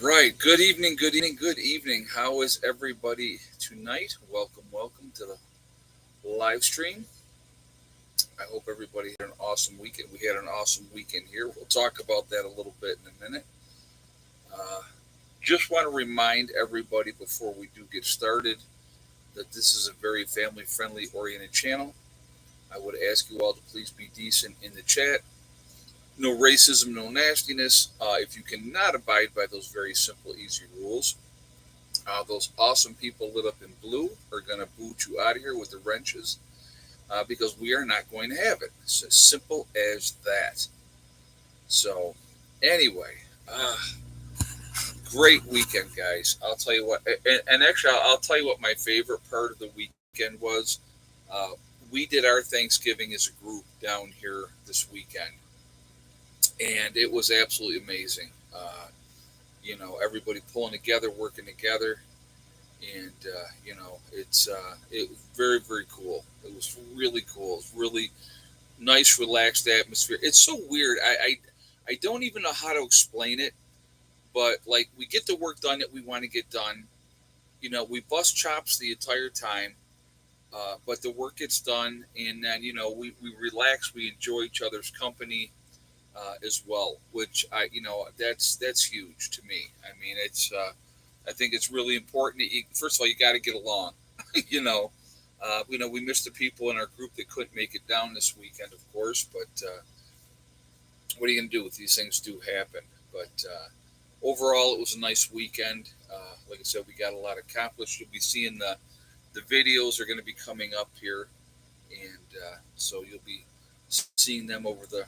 Right. Good evening. Good evening. Good evening. How is everybody tonight? Welcome to the live stream. I hope everybody had an awesome weekend. We had an awesome weekend here. We'll talk about that a little bit in a minute. Uh, just want to remind everybody before we do get started that this is a very family friendly oriented channel. I would ask you all to please be decent in the chat. No racism, no nastiness. If you cannot abide by those very simple, easy rules, those awesome people lit up in blue are going to boot you out of here with the wrenches because we are not going to have it. It's as simple as that. So, anyway, uh, great weekend, guys. I'll tell you what, and actually, I'll tell you what my favorite part of the weekend was. Uh, we did our Thanksgiving as a group down here this weekend, and it was absolutely amazing. Everybody pulling together, working together, and it was very very cool. It was really cool. It was really nice, relaxed atmosphere. It's so weird. I don't even know how to explain it, but like we get the work done that we want to get done. We bust chops the entire time, but the work gets done, and then we relax. We enjoy each other's company. As well, which that's huge to me. I mean, I think it's really important. First of all, you got to get along. you know, we missed the people in our group that couldn't make it down this weekend, of course. But what are you going to do? With these things do happen. But overall, it was a nice weekend. Like I said, we got a lot accomplished. You'll be seeing the videos are going to be coming up here, and so you'll be seeing them over the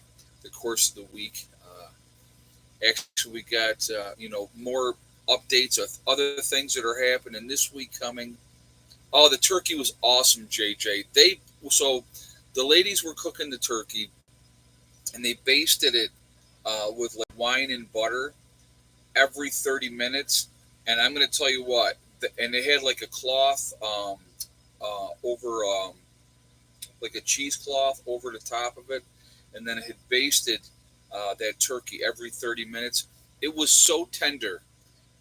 course of the week. Actually, we got more updates of other things that are happening this week coming. Oh, the turkey was awesome, JJ. The ladies were cooking the turkey, and they basted it with like wine and butter every 30 minutes. And I'm going to tell you what, and they had like a cloth over like a cheesecloth over the top of it, and then it had basted that turkey every 30 minutes. It was so tender,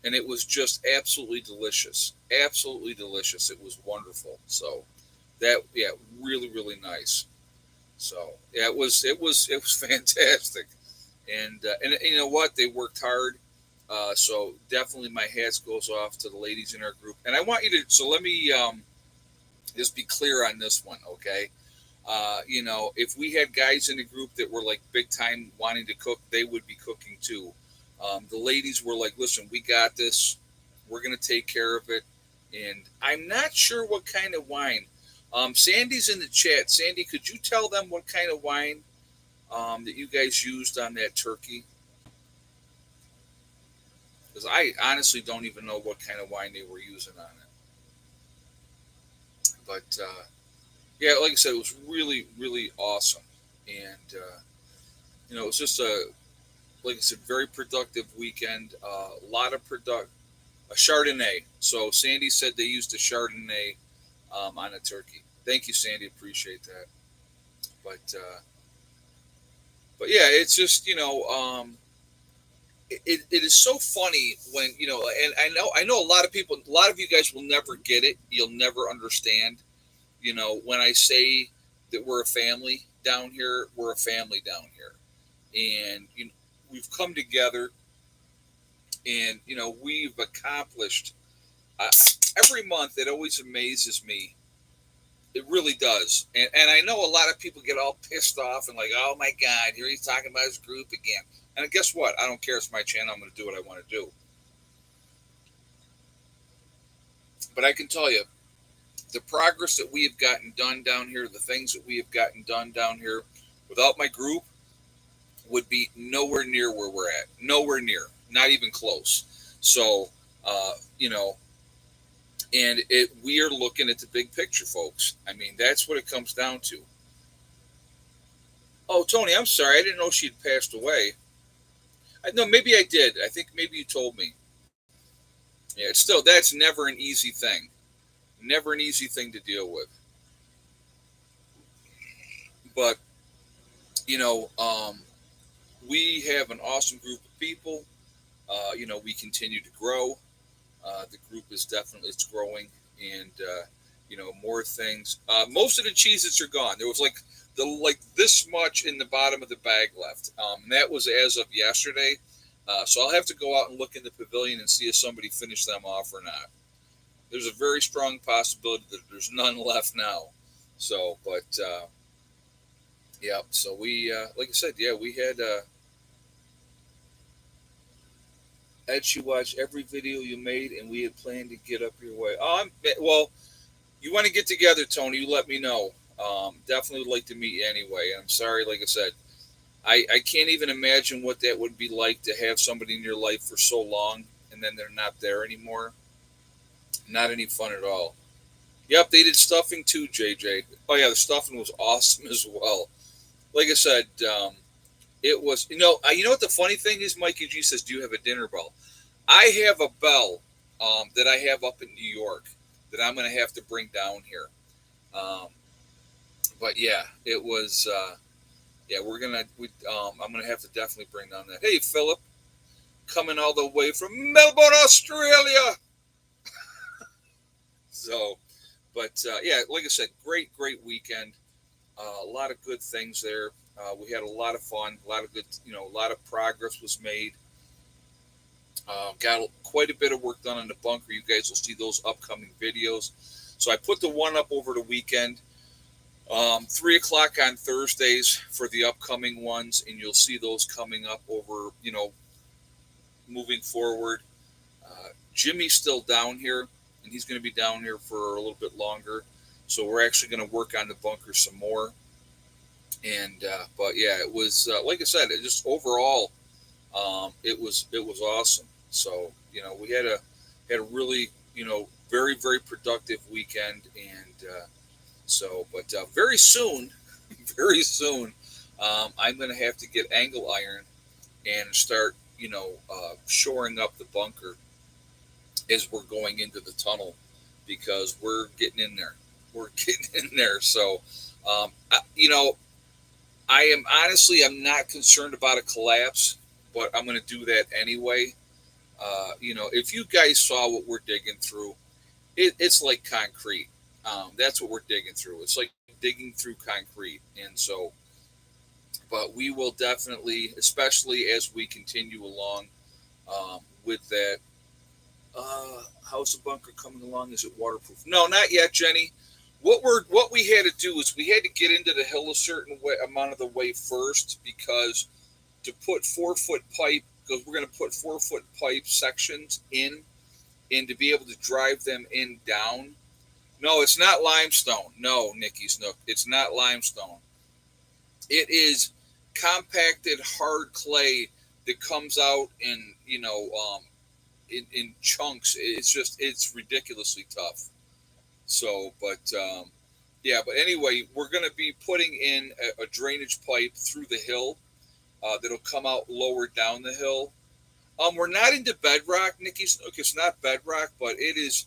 and it was just absolutely delicious. Absolutely delicious. It was wonderful. So that, yeah, really really nice. So yeah, it was fantastic, and you know what? They worked hard. So definitely my hats goes off to the ladies in our group. And I want you to, so let me just be clear on this one, okay? If we had guys in the group that were like big time wanting to cook, they would be cooking too. The ladies were like, listen, we got this. We're going to take care of it. And I'm not sure what kind of wine. Sandy's in the chat. Sandy, could you tell them what kind of wine that you guys used on that turkey? Because I honestly don't even know what kind of wine they were using on it. But yeah, like I said, it was really, really awesome. And, it was just like I said, very productive weekend. A lot of a Chardonnay. So Sandy said they used a Chardonnay on a turkey. Thank you, Sandy. Appreciate that. But yeah, it's just it is so funny when and I know a lot of people, a lot of you guys will never get it. You'll never understand. When I say that we're a family down here, we're a family down here, and we've come together, and we've accomplished. Uh, every month, it always amazes me. It really does, and I know a lot of people get all pissed off and like, oh my God, here he's talking about his group again. And guess what? I don't care. It's my channel. I'm going to do what I want to do. But I can tell you, the progress that we have gotten done down here, the things that we have gotten done down here, without my group, would be nowhere near where we're at. Nowhere near. Not even close. So, and we are looking at the big picture, folks. I mean, that's what it comes down to. Oh, Tony, I'm sorry. I didn't know she'd passed away. No, maybe I did. I think maybe you told me. Yeah, it's still, that's never an easy thing. Never an easy thing to deal with. But, you know, um, we have an awesome group of people. We continue to grow. The group is definitely it's growing, and more things. Most of the cheeses are gone. There was like this much in the bottom of the bag left. And that was as of yesterday. So I'll have to go out and look in the pavilion and see if somebody finished them off or not. There's a very strong possibility that there's none left now. So, but yeah. So we, like I said, yeah, we had you watch every video you made, and we had planned to get up your way. Well. You want to get together, Tony? You let me know. Definitely would like to meet you anyway. I'm sorry, like I said, I can't even imagine what that would be like to have somebody in your life for so long and then they're not there anymore. Not any fun at all. Yep, they did stuffing too, JJ. Oh yeah, the stuffing was awesome as well. Like I said, it was. You know what the funny thing is? Mikey G says, "Do you have a dinner bell?" I have a bell that I have up in New York that I'm going to have to bring down here. Um, but yeah, it was. Yeah, I'm gonna have to definitely bring down that. Hey, Philip, coming all the way from Melbourne, Australia. So, but yeah, like I said, great weekend. A lot of good things there. We had a lot of fun. A lot of good, a lot of progress was made. Got quite a bit of work done on the bunker. You guys will see those upcoming videos. So I put the one up over the weekend. 3 o'clock on Thursdays for the upcoming ones, and you'll see those coming up over, moving forward. Jimmy's still down here, and he's going to be down here for a little bit longer. So we're actually going to work on the bunker some more. And but yeah, it was like I said, it just overall, it was awesome. So we had a really very productive weekend, and but very soon, very soon, I'm going to have to get angle iron and start shoring up the bunker as we're going into the tunnel because we're getting in there. We're getting in there. So, I am honestly I'm not concerned about a collapse, but I'm going to do that anyway. If you guys saw what we're digging through, it's like concrete. That's what we're digging through. It's like digging through concrete, and so, but we will definitely, especially as we continue along with that. How's the bunker coming along? Is it waterproof? No, not yet, Jenny. What we had to do is we had to get into the hill a certain amount of the way first because to put 4 foot pipe because we're going to put 4 foot pipe sections in and to be able to drive them in down. No, it's not limestone. No, Nikki's Nook. It's not limestone. It is compacted hard clay that comes out in chunks. It's ridiculously tough. So, but anyway, we're going to be putting in a drainage pipe through the hill that'll come out lower down the hill. We're not into bedrock, Nikki. It's not bedrock, but it is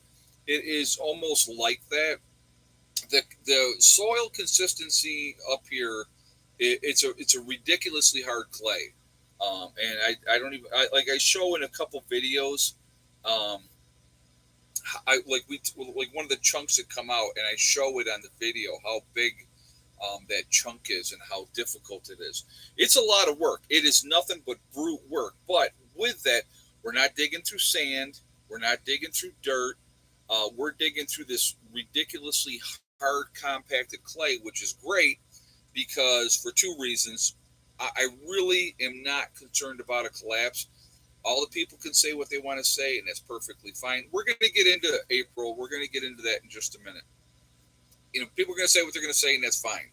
almost like that. The soil consistency up here, it's a ridiculously hard clay, and I don't even like I show in a couple videos. Um, I like one of the chunks that come out, and I show it on the video how big that chunk is and how difficult it is. It's a lot of work. It is nothing but brute work. But with that, we're not digging through sand. We're not digging through dirt. We're digging through this ridiculously hard compacted clay, which is great because for two reasons. I really am not concerned about a collapse. All the people can say what they want to say, and that's perfectly fine. We're going to get into April. We're going to get into that in just a minute. People are going to say what they're going to say, and that's fine.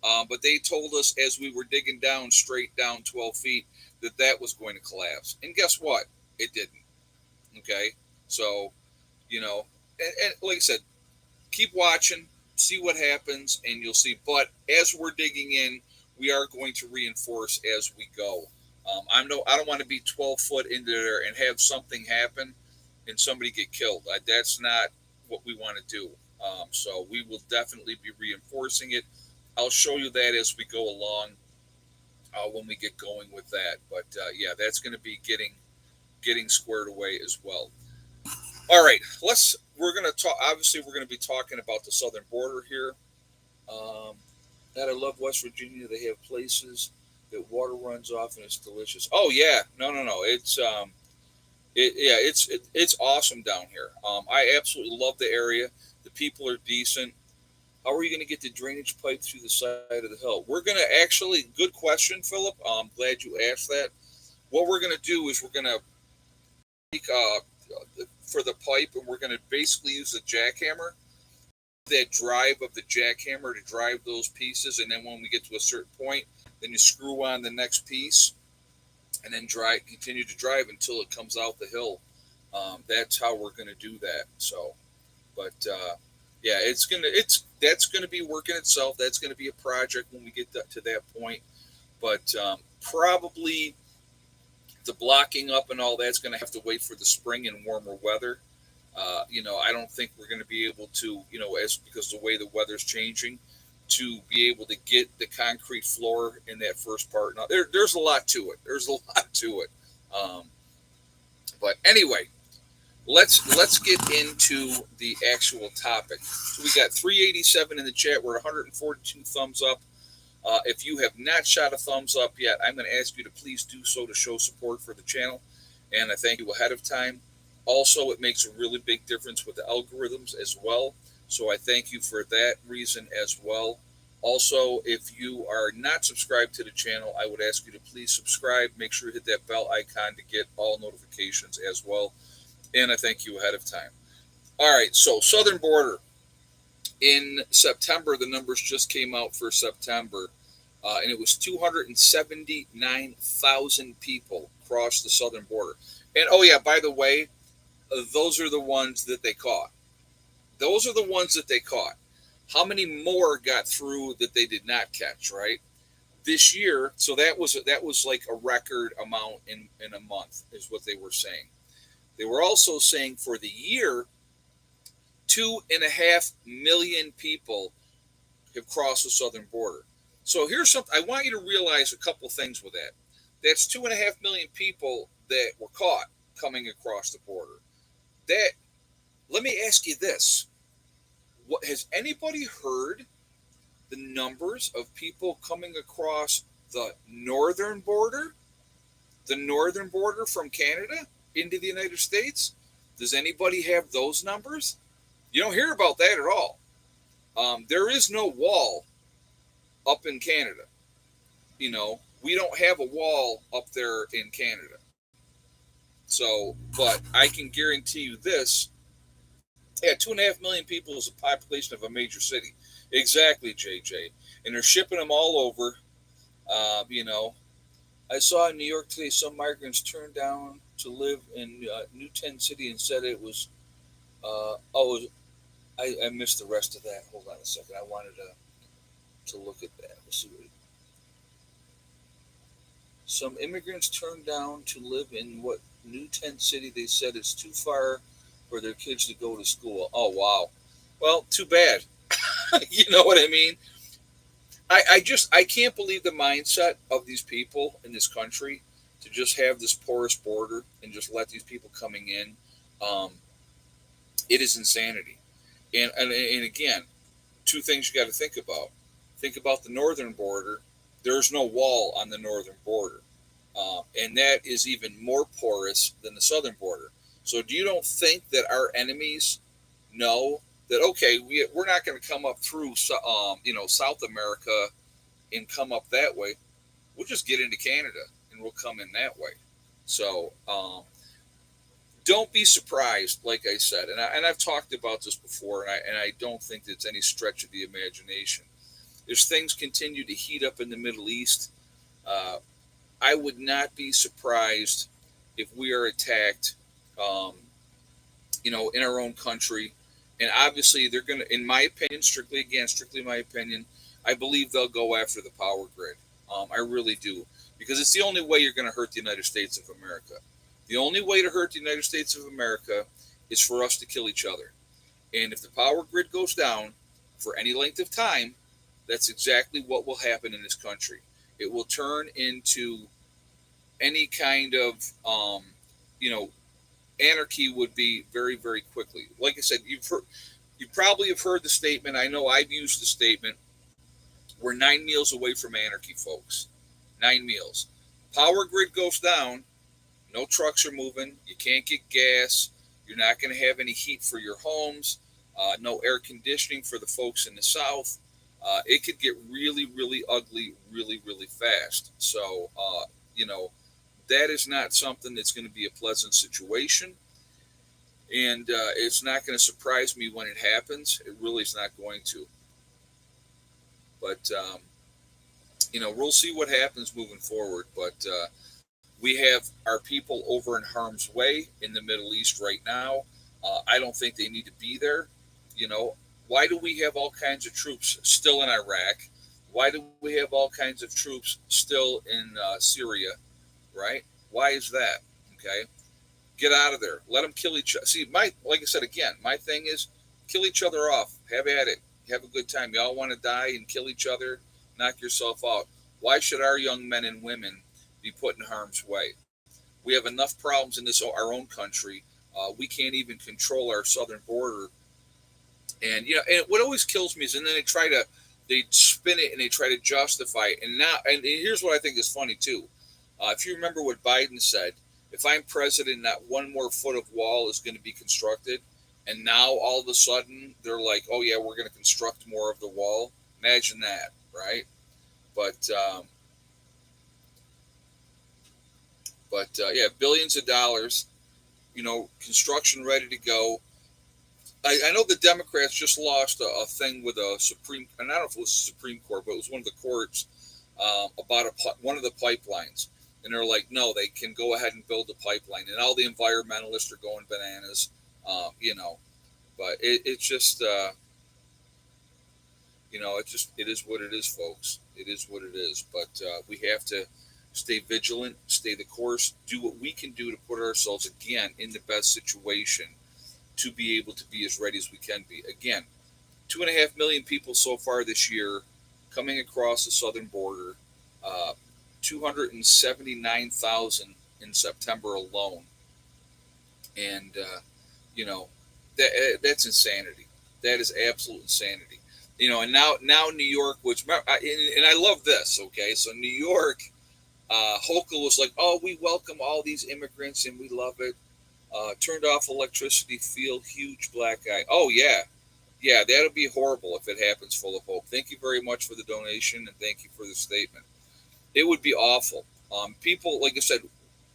But they told us as we were digging down, straight down 12 feet, that was going to collapse. And guess what? It didn't. Okay? So, and like I said, keep watching, see what happens, and you'll see. But as we're digging in, we are going to reinforce as we go. I don't want to be 12 foot into there and have something happen and somebody get killed. That's not what we want to do. So we will definitely be reinforcing it. I'll show you that as we go along when we get going with that. But yeah, that's going to be getting getting squared away as well. All right, we're going to talk. Obviously, we're going to be talking about the southern border here. Um, that I love West Virginia. They have places that water runs off and it's delicious. Oh yeah, no. It's awesome down here. I absolutely love the area. The people are decent. How are you going to get the drainage pipe through the side of the hill? We're going to actually, good question, Philip. Glad you asked that. What we're going to do is we're going to take for the pipe, and we're going to basically use the jackhammer, that drive of the jackhammer to drive those pieces, and then when we get to a certain point, then you screw on the next piece, and then continue to drive until it comes out the hill. That's how we're going to do that. So, but yeah, that's gonna be working itself. That's gonna be a project when we get to that point. But probably the blocking up and all that's gonna have to wait for the spring and warmer weather. I don't think we're gonna be able to, as because the way the weather's changing, to be able to get the concrete floor in that first part. Now there's a lot to it. There's a lot to it. Um, but anyway, let's get into the actual topic. So we got 387 in the chat. We're at 142 thumbs up. If you have not shot a thumbs up yet, I'm going to ask you to please do so to show support for the channel, and I thank you ahead of time. Also, it makes a really big difference with the algorithms as well, so I thank you for that reason as well. Also, if you are not subscribed to the channel, I would ask you to please subscribe. Make sure you hit that bell icon to get all notifications as well, and I thank you ahead of time. All right, so southern border. In September, the numbers just came out for September, and it was 279,000 people crossed the southern border. And oh yeah, by the way, those are the ones that they caught. Those are the ones that they caught. How many more got through that they did not catch? Right, this year. So that was like a record amount in a month, is what they were saying. They were also saying for the year, 2.5 million people have crossed the southern border. So here's something I want you to realize: a couple things with that. That's 2.5 million people that were caught coming across the border. That Let me ask you this: what has anybody heard the numbers of people coming across the northern border? The northern border from Canada into the United States? Does anybody have those numbers? You don't hear about that at all. There is no wall up in Canada. We don't have a wall up there in Canada. So, but I can guarantee you this: yeah, 2.5 million people is a population of a major city. Exactly, JJ. And they're shipping them all over. I saw in New York today some migrants turned down to live in New Tent City and said it was. I missed the rest of that. Hold on a second. I wanted to look at that. Let's see. Some immigrants turned down to live in what New Tent City? They said it's too far for their kids to go to school. Oh wow. Well, too bad. You know what I mean? I can't believe the mindset of these people in this country to just have this porous border and just let these people coming in. Um, it is insanity. And again, two things you got to think about. Think about the northern border. There's no wall on the northern border, and that is even more porous than the southern border. So, do you don't think that our enemies know that okay, we're not going to come up through South America and come up that way? We'll just get into Canada and we'll come in that way. So don't be surprised, like I said, and I've talked about this before, and I don't think it's any stretch of the imagination. As things continue to heat up in the Middle East, uh, I would not be surprised if we are attacked, um, in our own country. And obviously, they're going to, in my opinion, strictly my opinion, I believe they'll go after the power grid. I really do. Because it's the only way you're going to hurt the United States of America. The only way to hurt the United States of America is for us to kill each other. And if the power grid goes down for any length of time, that's exactly what will happen in this country. It will turn into any kind of you know, anarchy would be very, very quickly. Like I said, you probably have heard the statement. I know I've used the statement. We're 9 meals away from anarchy, folks. 9 meals. Power grid goes down. No trucks are moving. You can't get gas. You're not going to have any heat for your homes. No air conditioning for the folks in the South. It could get really, really ugly really, really fast. So, that is not something that's going to be a pleasant situation. And it's not going to surprise me when it happens. It really is not going to. But, we'll see what happens moving forward. But we have our people over in harm's way in the Middle East right now. I don't think they need to be there. You know, why do we have all kinds of troops still in Iraq? Why do we have all kinds of troops still in Syria? Right? Why is that? Okay, get out of there. Let them kill each other. See, like I said again, my thing is kill each other off. Have at it. Have a good time. Y'all want to die and kill each other? Knock yourself out. Why should our young men and women be put in harm's way? We have enough problems in this our own country. We can't even control our southern border. And what always kills me is, and then they spin it and they try to justify it. And here's what I think is funny too. If you remember what Biden said, if I'm president, not one more foot of wall is going to be constructed. And now all of a sudden they're like, oh yeah, we're going to construct more of the wall. Imagine that, right? But yeah, billions of dollars, construction ready to go. I know the Democrats just lost a thing with a Supreme, and I don't know if it was the Supreme Court, but it was one of the courts about one of the pipelines. And they're like, no, they can go ahead and build the pipeline. And all the environmentalists are going bananas, But it's just, it is what it is, folks. It is what it is. But we have to stay vigilant, stay the course, do what we can do to put ourselves again in the best situation to be able to be as ready as we can be. Again, 2.5 million people so far this year coming across the southern border, 279,000 in September alone. And, that's insanity. That is absolute insanity. And now New York, and I love this, okay? So New York, Hochul was like, oh, we welcome all these immigrants and we love it. Turned off electricity, feel huge black eye. Oh, yeah. Yeah, that'll be horrible if it happens, full of hope. Thank you very much for the donation and thank you for the statement. It would be awful. People, like I said,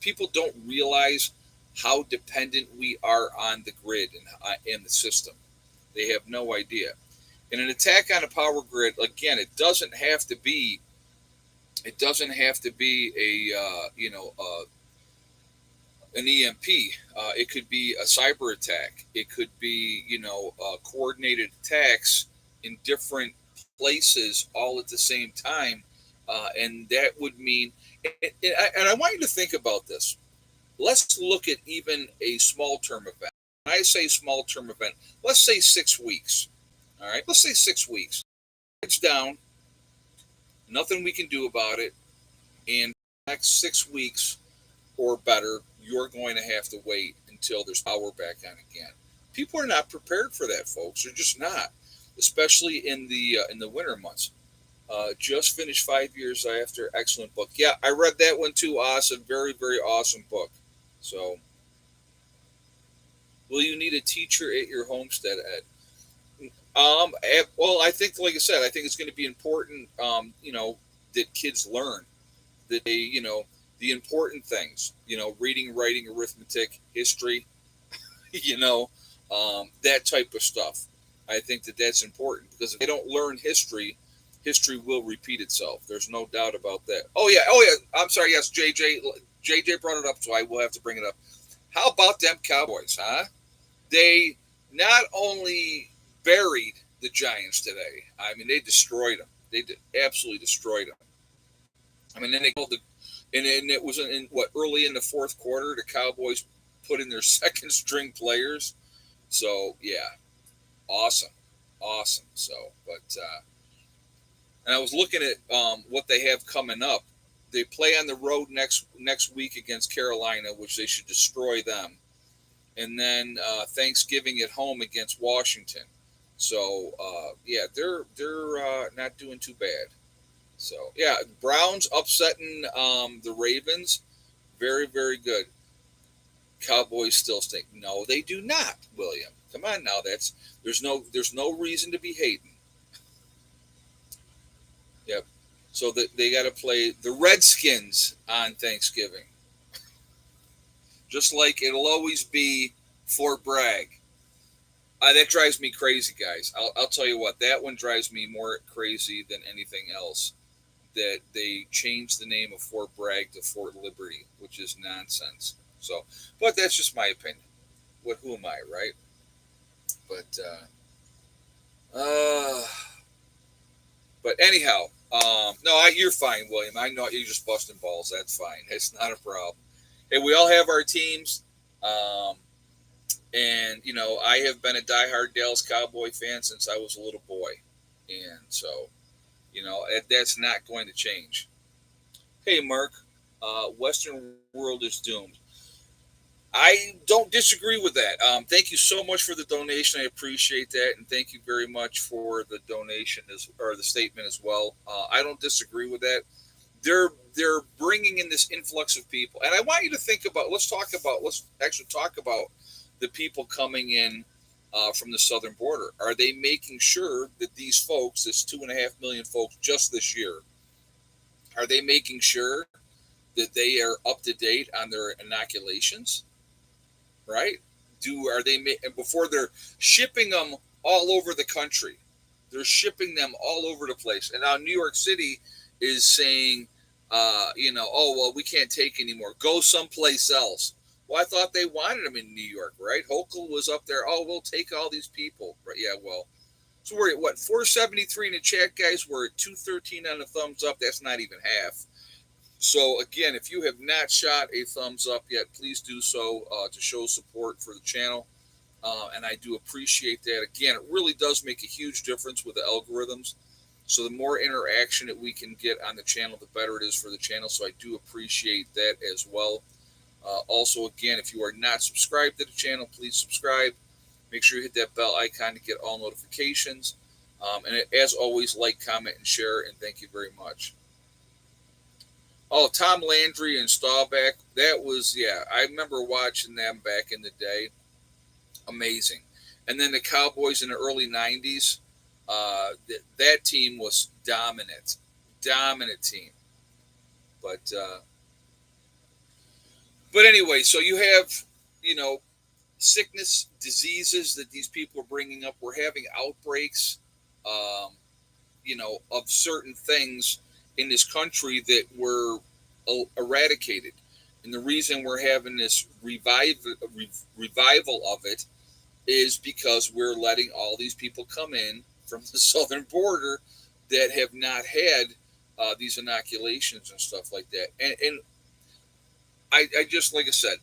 people don't realize how dependent we are on the grid and the system. They have no idea. And an attack on a power grid, again, it doesn't have to be. It doesn't have to be an EMP. It could be a cyber attack. It could be coordinated attacks in different places all at the same time, and that would mean. And I want you to think about this. Let's look at even a small term event. When I say small term event, let's say 6 weeks. All right, let's say 6 weeks. It's down. Nothing we can do about it. And next 6 weeks or better, you're going to have to wait until there's power back on again. People are not prepared for that, folks. They're just not, especially in the winter months. Just finished 5 years after. Excellent book. Yeah, I read that one too. Awesome, very very awesome book. So, will you need a teacher at your homestead, Ed? Well, I think, like I said, I think it's going to be important. That kids learn that the important things. Reading, writing, arithmetic, history. you know, that type of stuff. I think that that's important because if they don't learn history, history will repeat itself. There's no doubt about that. Oh yeah. I'm sorry. Yes, JJ brought it up, so I will have to bring it up. How about them Cowboys, huh? They not only buried the Giants today. I mean, they destroyed them. Absolutely destroyed them. I mean, then they called and it was in what early in the fourth quarter. The Cowboys put in their second string players. So yeah, awesome. So, but and I was looking at what they have coming up. They play on the road next week against Carolina, which they should destroy them, and then Thanksgiving at home against Washington. So yeah, they're not doing too bad. So yeah, Browns upsetting the Ravens, very very good. Cowboys still stink. No, they do not, William. Come on now, there's no reason to be hating. Yep. So they got to play the Redskins on Thanksgiving, just like it'll always be Fort Bragg. That drives me crazy, guys. I'll tell you what, that one drives me more crazy than anything else. That they changed the name of Fort Bragg to Fort Liberty, which is nonsense. So, but that's just my opinion. What? Who am I, right? But uh but anyhow, no, you're fine, William. I know you're just busting balls. That's fine. It's not a problem. Hey, we all have our teams. Um, and I have been a diehard Dallas Cowboy fan since I was a little boy, and so that's not going to change. Hey, Mark, Western world is doomed. I don't disagree with that. Thank you so much for the donation. I appreciate that, and thank you very much for the donation or the statement as well. I don't disagree with that. They're bringing in this influx of people, and I want you to think about. Let's actually talk about the people coming in from the southern border. Are they making sure that these folks, this 2.5 million folks just this year, are they making sure that they are up to date on their inoculations? Right? Are they before they're shipping them all over the country? They're shipping them all over the place, and now New York City is saying, oh well, we can't take anymore. Go someplace else. Well, I thought they wanted them in New York, right? Hochul was up there. Oh, we'll take all these people, right? Yeah, well, so we're at what 473 in the chat, guys. We're at 213 on the thumbs up. That's not even half. So again, if you have not shot a thumbs up yet, please do so to show support for the channel. And I do appreciate that. Again, it really does make a huge difference with the algorithms. So the more interaction that we can get on the channel, the better it is for the channel. So I do appreciate that as well. Also, again, if you are not subscribed to the channel, please subscribe. Make sure you hit that bell icon to get all notifications. And as always, like, comment, and share. And thank you very much. Oh, Tom Landry and Staubach. That was, yeah, I remember watching them back in the day. Amazing. And then the Cowboys in the early 90s. That team was dominant. Dominant team. But anyway, so you have, sickness, diseases that these people are bringing up. We're having outbreaks, of certain things in this country that were eradicated. And the reason we're having this revival of it is because we're letting all these people come in from the southern border that have not had these inoculations and stuff like that. And I just, like I said,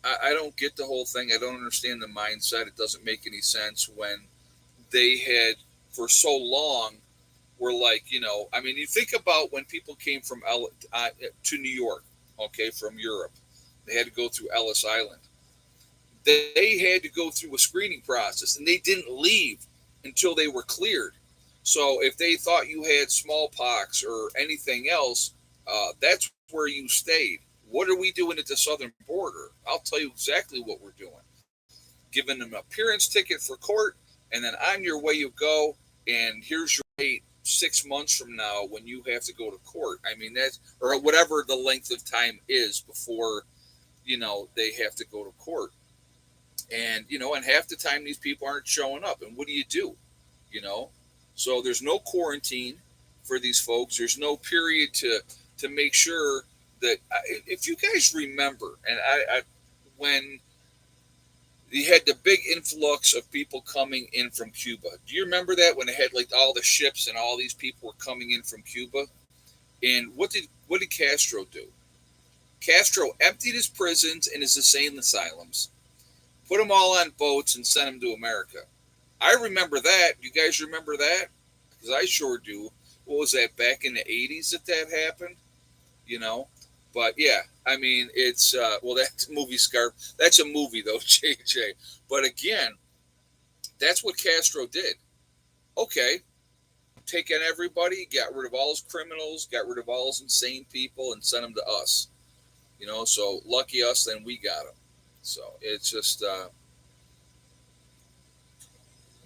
I don't get the whole thing. I don't understand the mindset. It doesn't make any sense when they had, for so long, were like, I mean, you think about when people came from to New York, okay, from Europe. They had to go through Ellis Island. They had to go through a screening process, and they didn't leave until they were cleared. So if they thought you had smallpox or anything else, that's where you stayed. What are we doing at the southern border? I'll tell you exactly what we're doing. Giving them an appearance ticket for court, and then on your way you go, and here's your date 6 months from now when you have to go to court. I mean, that's, or whatever the length of time is before, they have to go to court. And, and half the time these people aren't showing up. And what do? So there's no quarantine for these folks. There's no period to make sure that, if you guys remember, and I when you had the big influx of people coming in from Cuba. Do you remember that when they had like all the ships and all these people were coming in from Cuba? And what did Castro do? Castro emptied his prisons and his insane asylums, put them all on boats, and sent them to America. I remember that. You guys remember that? Because I sure do. What was that, back in the 80s that happened? you know. But yeah, I mean, it's well, that's a movie Scar. That's a movie though, JJ. But again, that's what Castro did. Okay, take in everybody, got rid of all his criminals, got rid of all his insane people, and sent them to us. You know, so lucky us, then we got them. So it's just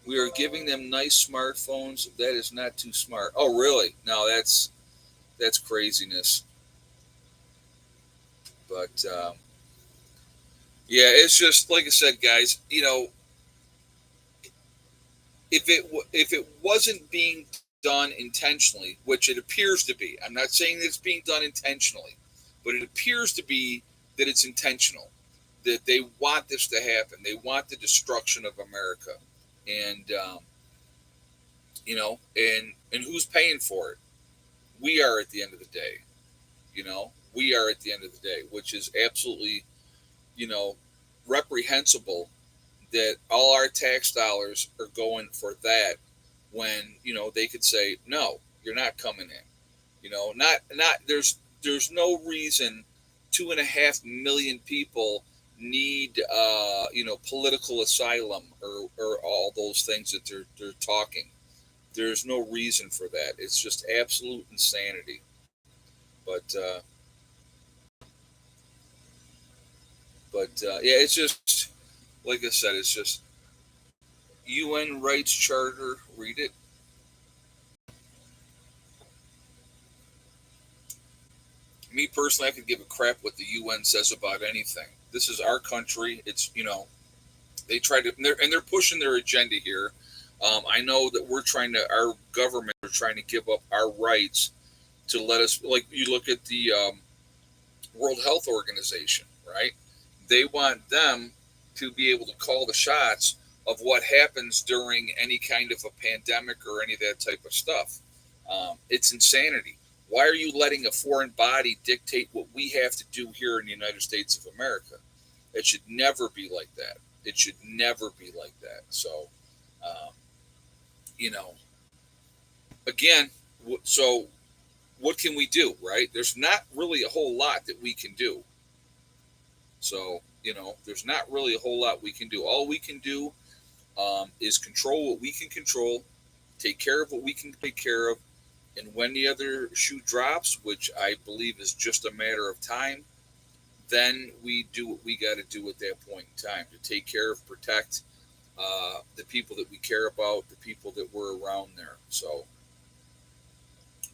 we are giving them nice smartphones. That is not too smart. Oh, really? No, that's craziness. But yeah, it's just like I said, guys. You know, if it wasn't being done intentionally, which it appears to be, I'm not saying that it's being done intentionally, but it appears to be that it's intentional. That they want this to happen. They want the destruction of America, and you know, and who's paying for it? We are at the end of the day. You know, we are at the end of the day, which is absolutely, you know, reprehensible that all our tax dollars are going for that when, you know, they could say, no, you're not coming in. You know, not there's no reason 2.5 million people need you know, political asylum or all those things that they're talking. There's no reason for that. It's just absolute insanity. But yeah, it's just like I said, it's just UN Rights Charter. Read it. Me personally, I could give a crap what the UN says about anything. This is our country. It's, you know, they try to and they're pushing their agenda here. I know that we're trying to our government are trying to give up our rights to let us, like you look at the World Health Organization, right? They want them to be able to call the shots of what happens during any kind of a pandemic or any of that type of stuff. It's insanity. Why are you letting a foreign body dictate what we have to do here in the United States of America? It should never be like that. It should never be like that. So, um, you know, again, so what can we do, right? There's not really a whole lot that we can do. So, you know, there's not really a whole lot we can do. All we can do is control what we can control, take care of what we can take care of, and when the other shoe drops, which I believe is just a matter of time, then we do what we got to do at that point in time to take care of, protect the people that we care about, the people that were around there. So,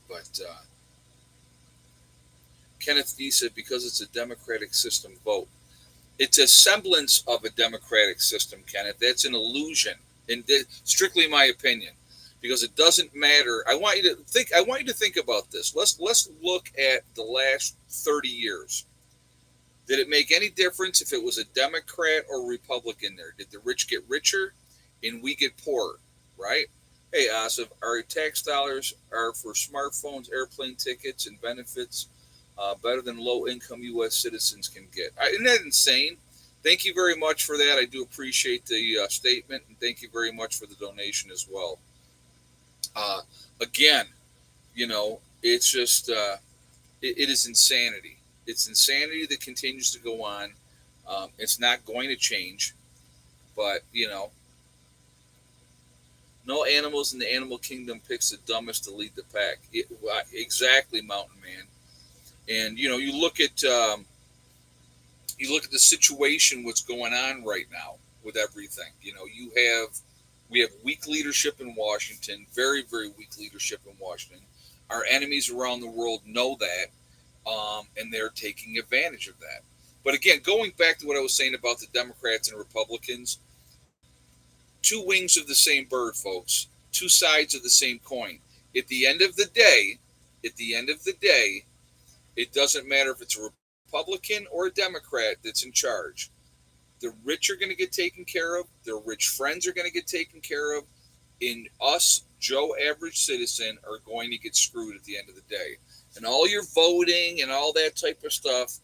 but Kenneth D said because it's a democratic system, vote. It's a semblance of a democratic system, Kenneth. That's an illusion, and strictly my opinion, because it doesn't matter. I want you to think. I want you to think about this. Let's look at the last 30 years. Did it make any difference if it was a Democrat or Republican there? Did the rich get richer and we get poorer? Right? Hey, Asif, our tax dollars are for smartphones, airplane tickets, and benefits better than low income U.S. citizens can get. Isn't that insane? Thank you very much for that. I do appreciate the statement, and thank you very much for the donation as well. Uh, again, you know, it's just it is insanity. It's insanity that continues to go on. It's not going to change, but you know, no animals in the animal kingdom picks the dumbest to lead the pack. Exactly, Mountain Man. And you know, you look at the situation, what's going on right now with everything. You know, we have weak leadership in Washington, very very weak leadership in Washington. Our enemies around the world know that, and they're taking advantage of that. But again, going back to what I was saying about the Democrats and Republicans, two wings of the same bird, folks, two sides of the same coin. At the end of the day, at the end of the day, it doesn't matter if it's a Republican or a Democrat that's in charge. The rich are going to get taken care of. Their rich friends are going to get taken care of. And us, Joe average citizen, are going to get screwed at the end of the day. And all your voting and all that type of stuff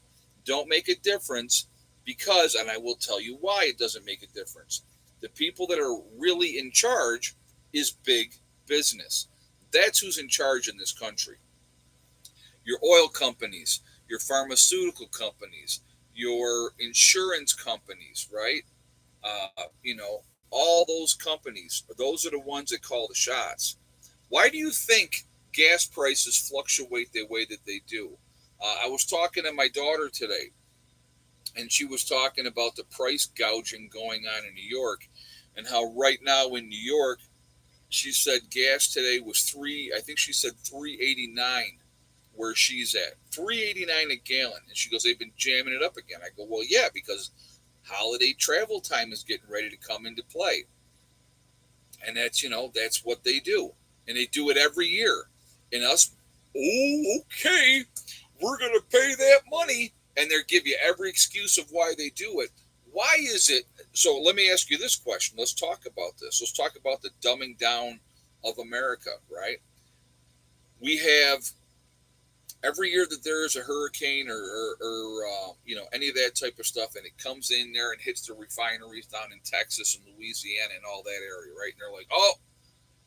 don't make a difference because, and I will tell you why it doesn't make a difference. The people that are really in charge is big business. That's who's in charge in this country. Your oil companies, your pharmaceutical companies, your insurance companies, right? All those companies, those are the ones that call the shots. Why do you think gas prices fluctuate the way that they do? I was talking to my daughter today, and she was talking about the price gouging going on in New York, and how right now in New York, she said gas today was three. I think she said 3.89 where she's at, 3.89 a gallon, and she goes, they've been jamming it up again. I go, well, yeah, because holiday travel time is getting ready to come into play, and that's what they do, and they do it every year, and us, oh, okay, we're gonna pay that money, and they give you every excuse of why they do it. Why is it? So let me ask you this question. Let's talk about this. Let's talk about the dumbing down of America, right? We have every year that there is a hurricane or any of that type of stuff, and it comes in there and hits the refineries down in Texas and Louisiana and all that area, right? And they're like, oh,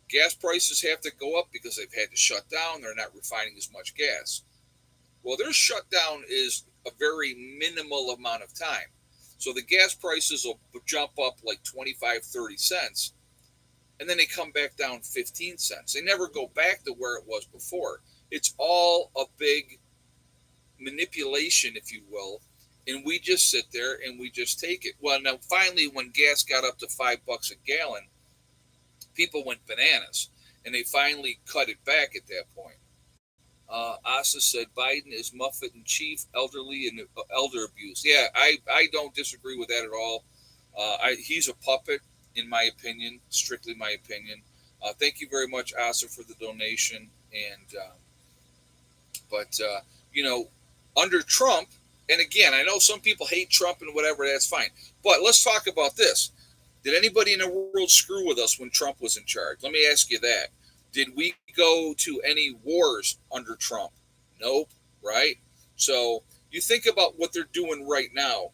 gas prices have to go up because they've had to shut down. They're not refining as much gas. Well, their shutdown is a very minimal amount of time. So the gas prices will jump up like 25, 30 cents, and then they come back down 15 cents. They never go back to where it was before. It's all a big manipulation, if you will, and we just sit there and we just take it. Well, now finally, when gas got up to $5 a gallon, people went bananas, and they finally cut it back at that point. Asa said Biden is Muffet in chief, elderly and elder abuse. Yeah, I don't disagree with that at all. He's a puppet, in my opinion, strictly my opinion. Thank you very much, Asa, for the donation. And but under Trump, and again, I know some people hate Trump and whatever. That's fine. But let's talk about this. Did anybody in the world screw with us when Trump was in charge? Let me ask you that. Did we go to any wars under Trump? Nope, right? So you think about what they're doing right now.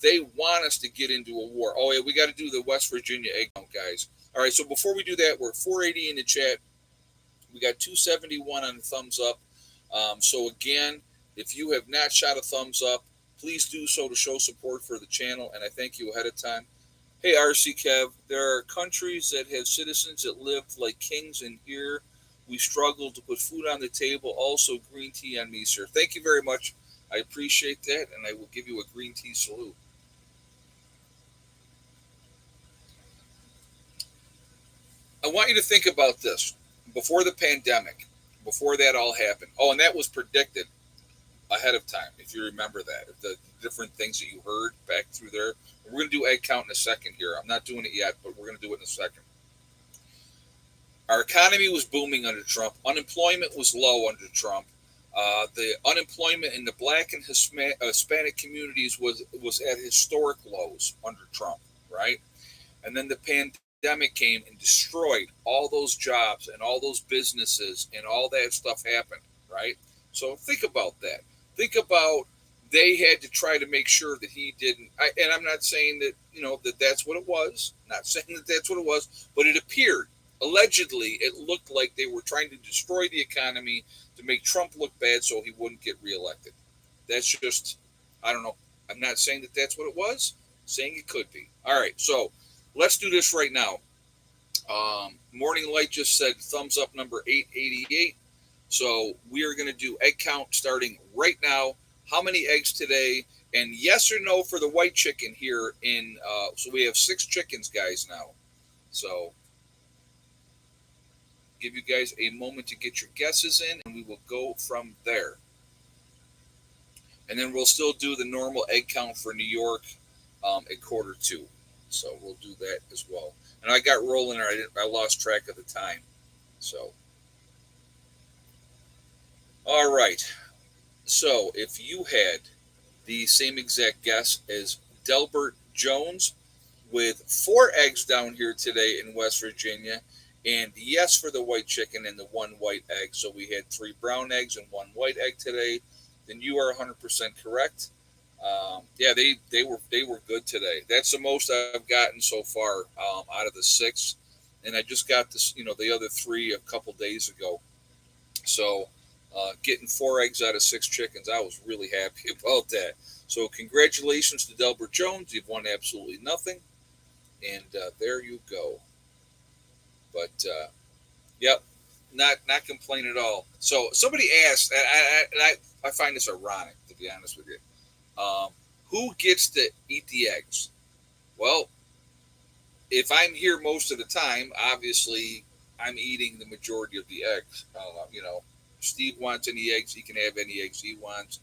They want us to get into a war. Oh, yeah, we got to do the West Virginia egg count, guys. All right, so before we do that, we're at 480 in the chat. We got 271 on the thumbs up. So again, if you have not shot a thumbs up, please do so to show support for the channel, and I thank you ahead of time. Hey, RC Kev, there are countries that have citizens that live like kings, and here we struggle to put food on the table. Also, green tea on me, sir. Thank you very much. I appreciate that, and I will give you a green tea salute. I want you to think about this. Before the pandemic, before that all happened. Oh, and that was predicted ahead of time, if you remember that. The different things that you heard back through there. We're going to do egg count in a second here. I'm not doing it yet, but we're going to do it in a second. Our economy was booming under Trump. Unemployment was low under Trump. The unemployment in the black and Hispanic communities was at historic lows under Trump, right? And then the pandemic came and destroyed all those jobs and all those businesses, and all that stuff happened, right? So think about that. Think about they had to try to make sure that he didn't. And I'm not saying that that that's what it was. Not saying that that's what it was, but it appeared. Allegedly, it looked like they were trying to destroy the economy to make Trump look bad so he wouldn't get reelected. That's just, I don't know. I'm not saying that that's what it was. I'm saying it could be. All right, so let's do this right now. Morning Light just said thumbs up number 888. So we are going to do egg count starting right now. How many eggs today? And yes or no for the white chicken here in. So we have 6 chickens, guys, now. So give you guys a moment to get your guesses in, and we will go from there. And then we'll still do the normal egg count for New York at 1:45. So we'll do that as well. And I got rolling, or I lost track of the time. So, all right. So if you had the same exact guess as Delbert Jones with 4 eggs down here today in West Virginia, and yes for the white chicken and the 1 white egg, so we had 3 brown eggs and 1 white egg today, then you are 100% correct. Yeah, they were good today. That's the most I've gotten so far out of the 6, and I just got this the other 3 a couple days ago. So Getting 4 eggs out of 6 chickens, I was really happy about that. So congratulations to Delbert Jones. You've won absolutely nothing, and there you go. But yep, not complain at all. So somebody asked, and I find this ironic to be honest with you. Who gets to eat the eggs? Well, if I'm here most of the time, obviously I'm eating the majority of the eggs. Steve wants any eggs, he can have any eggs he wants.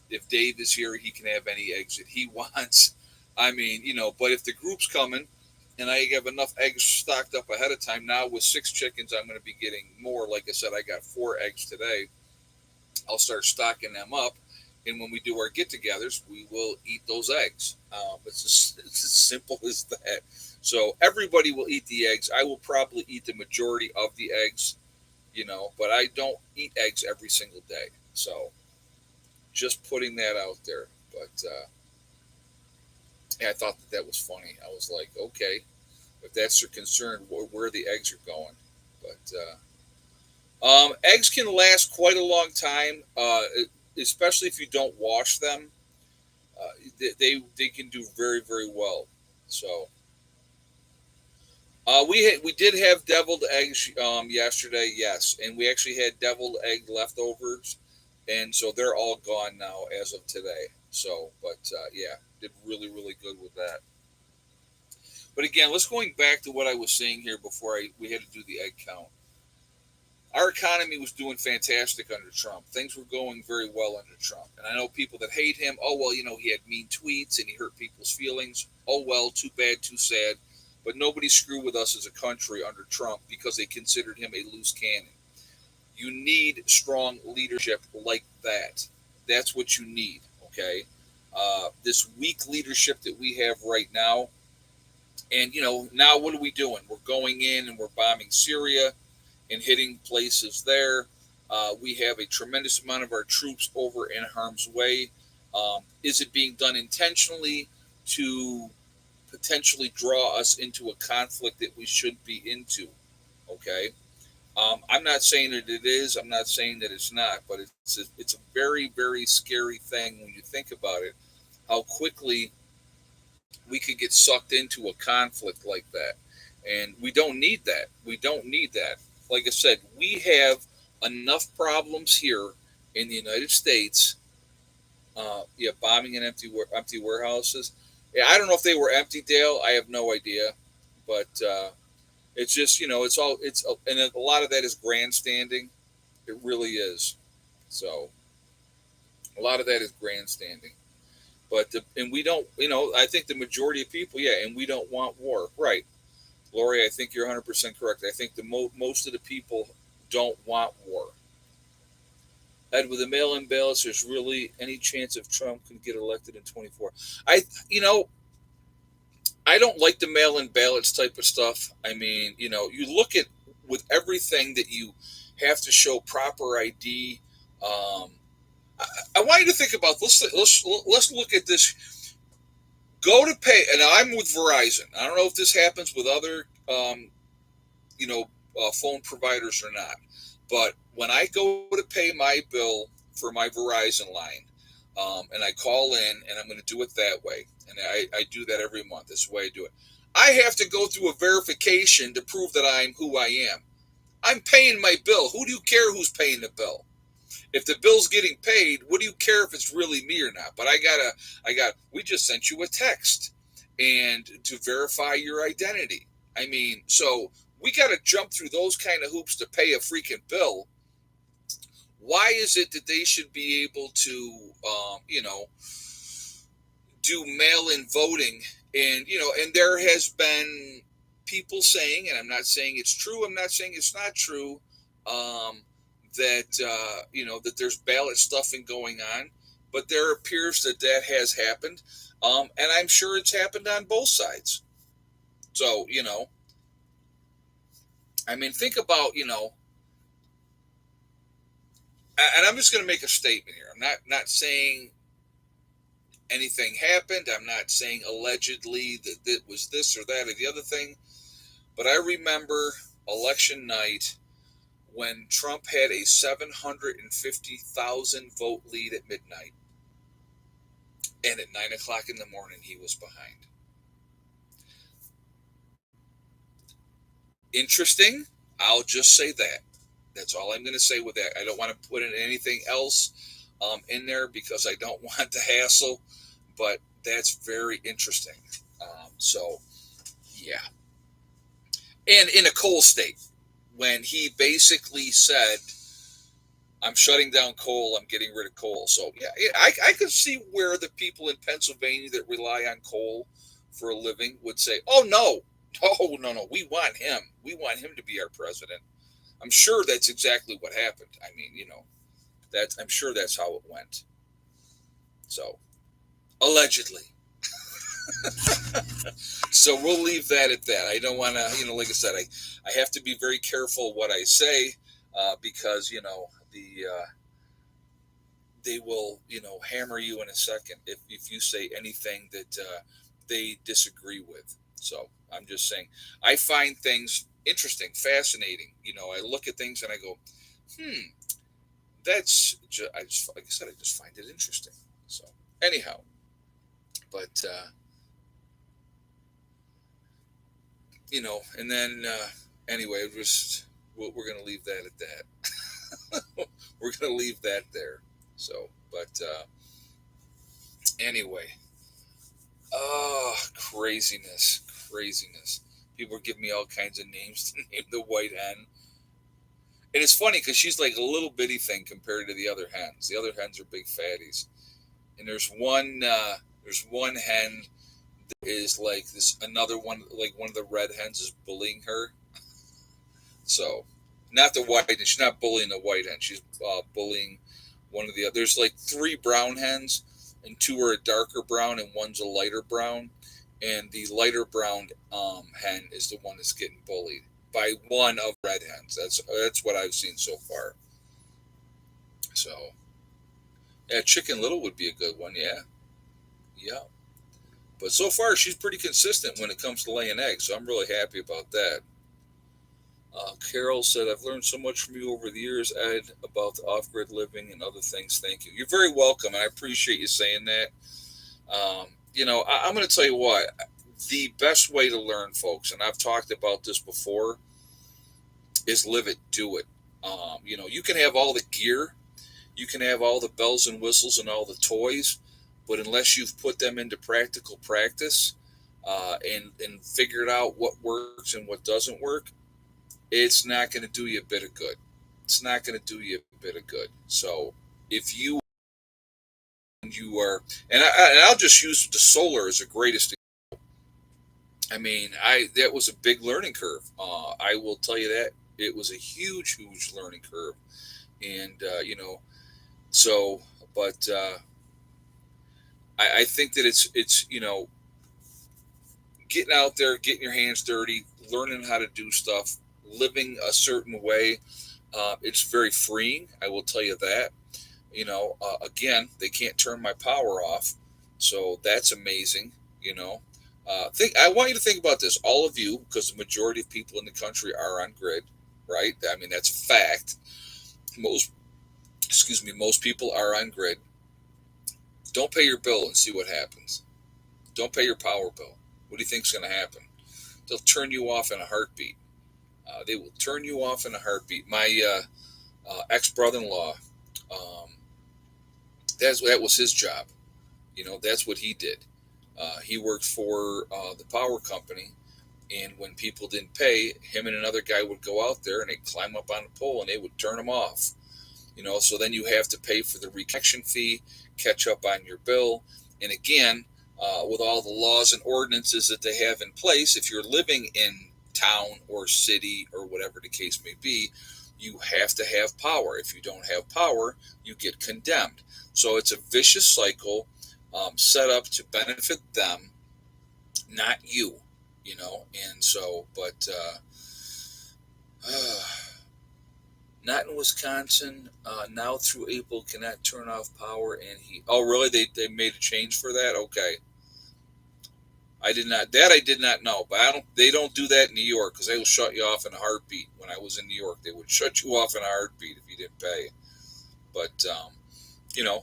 If Dave is here, he can have any eggs that he wants. I mean, but if the group's coming and I have enough eggs stocked up ahead of time, now with 6 chickens, I'm going to be getting more. Like I said, I got 4 eggs today. I'll start stocking them up. And when we do our get togethers, we will eat those eggs. It's as simple as that. So everybody will eat the eggs. I will probably eat the majority of the eggs, but I don't eat eggs every single day. So just putting that out there. But yeah, I thought that was funny. I was like, okay, if that's your concern, where the eggs are going. But eggs can last quite a long time, especially if you don't wash them. They can do very very well. So we did have deviled eggs yesterday, yes, and we actually had deviled egg leftovers, and so they're all gone now as of today. So, but yeah, did really really good with that. But again, let's going back to what I was saying here before we had to do the egg count. Our economy was doing fantastic under Trump. Things were going very well under Trump. And I know people that hate him. Oh, well, he had mean tweets and he hurt people's feelings. Oh, well, too bad, too sad. But nobody screwed with us as a country under Trump because they considered him a loose cannon. You need strong leadership like that. That's what you need, okay? This weak leadership that we have right now. And, now what are we doing? We're going in and we're bombing Syria and hitting places there. We have a tremendous amount of our troops over in harm's way. Is it being done intentionally to potentially draw us into a conflict that we should be into? Okay. I'm not saying that it is. I'm not saying that it's not. But it's a very very scary thing when you think about it. How quickly we could get sucked into a conflict like that. And we don't need that. We don't need that. Like I said, we have enough problems here in the United States. Yeah, bombing and empty warehouses. Yeah, I don't know if they were empty, Dale. I have no idea, but it's just and a lot of that is grandstanding. It really is. So a lot of that is grandstanding. And we don't, I think the majority of people, yeah, and we don't want war, right? Lori, I think you're 100% correct. I think most of the people don't want war. And with the mail-in ballots, there's really any chance if Trump can get elected in 24. I, you know, I don't like the mail-in ballots type of stuff. I mean, you look at with everything that you have to show proper ID. Um, I, I want you to think about. Let's look at this. Go to pay, and I'm with Verizon. I don't know if this happens with other phone providers or not. But when I go to pay my bill for my Verizon line, and I call in, and I'm going to do it that way, and I do that every month. That's the way I do it. I have to go through a verification to prove that I'm who I am. I'm paying my bill. Who do you care who's paying the bill? If the bill's getting paid, what do you care if it's really me or not? But we just sent you a text and to verify your identity. I mean, so we got to jump through those kind of hoops to pay a freaking bill. Why is it that they should be able to, do mail-in voting? And, and there has been people saying, and I'm not saying it's true, I'm not saying it's not true, that that there's ballot stuffing going on, but there appears that has happened, and I'm sure it's happened on both sides. So I mean, think about and I'm just going to make a statement here. I'm not saying anything happened. I'm not saying allegedly that it was this or that or the other thing, but I remember election night when Trump had a 750,000 vote lead at midnight, and at 9 o'clock in the morning he was behind. Interesting. I'll just say that. That's all I'm going to say with that. I don't want to put in anything else in there because I don't want the hassle, but that's very interesting. So, yeah. And in a coal state, when he basically said, I'm shutting down coal, I'm getting rid of coal. So, yeah, I could see where the people in Pennsylvania that rely on coal for a living would say, oh, no, oh, no, we want him. We want him to be our president. I'm sure that's exactly what happened. I mean, I'm sure that's how it went. So, allegedly. So we'll leave that at that. I don't want to, like I said, I have to be very careful what I say because they will hammer you in a second if you say anything that they disagree with. So I'm just saying I find things interesting, fascinating. I look at things and I go, that's just, I just like I said, I just find it interesting. So anyhow, but and then anyway, it was we're going to leave that at that. We're going to leave that there. So, but anyway, oh, craziness. People are giving me all kinds of names to name the white hen. And it's funny because she's like a little bitty thing compared to the other hens. The other hens are big fatties. And there's one hen that is like this another one, like one of the red hens is bullying her. So not the white hen. She's not bullying the white hen. She's bullying one of the other. There's like three brown hens, and two are a darker brown, and one's a lighter brown. And the lighter brown hen is the one that's getting bullied by one of red hens. That's what I've seen so far. So yeah, Chicken Little would be a good one. Yeah, yeah. But so far she's pretty consistent when it comes to laying eggs. So I'm really happy about that. Carol said, I've learned so much from you over the years, Ed, about the off grid living and other things. Thank you. You're very welcome. And I appreciate you saying that. I'm going to tell you what, the best way to learn, folks, and I've talked about this before, is live it, do it. You can have all the gear, you can have all the bells and whistles and all the toys, but unless you've put them into practical practice and figured out what works and what doesn't work, it's not going to do you a bit of good. It's not going to do you a bit of good. So if you are, I'll just use the solar as the greatest. I mean, that was a big learning curve. I will tell you that it was a huge learning curve, and so, but I think that it's getting out there, getting your hands dirty, learning how to do stuff, living a certain way. It's very freeing. I will tell you that. Again, they can't turn my power off, so that's amazing. I want you to think about this, all of you, because the majority of people in the country are on grid, right? I mean, that's a fact. Most people are on grid. Don't pay your bill and see what happens. Don't pay your power bill. What do you think's going to happen? They'll turn you off in a heartbeat. They will turn you off in a heartbeat. My ex brother-in-law, um, that was his job. That's what he did. He worked for the power company, and when people didn't pay, him and another guy would go out there and they'd climb up on the pole and they would turn them off. So then you have to pay for the reconnection fee, catch up on your bill, and again, with all the laws and ordinances that they have in place, if you're living in town or city or whatever the case may be, you have to have power. If you don't have power, you get condemned. So it's a vicious cycle set up to benefit them, not you, And so, but not in Wisconsin. Now through April, cannot turn off power and heat. Oh, really? They made a change for that? Okay. I did not. That I did not know. But I don't. They don't do that in New York because they will shut you off in a heartbeat. When I was in New York, they would shut you off in a heartbeat if you didn't pay. But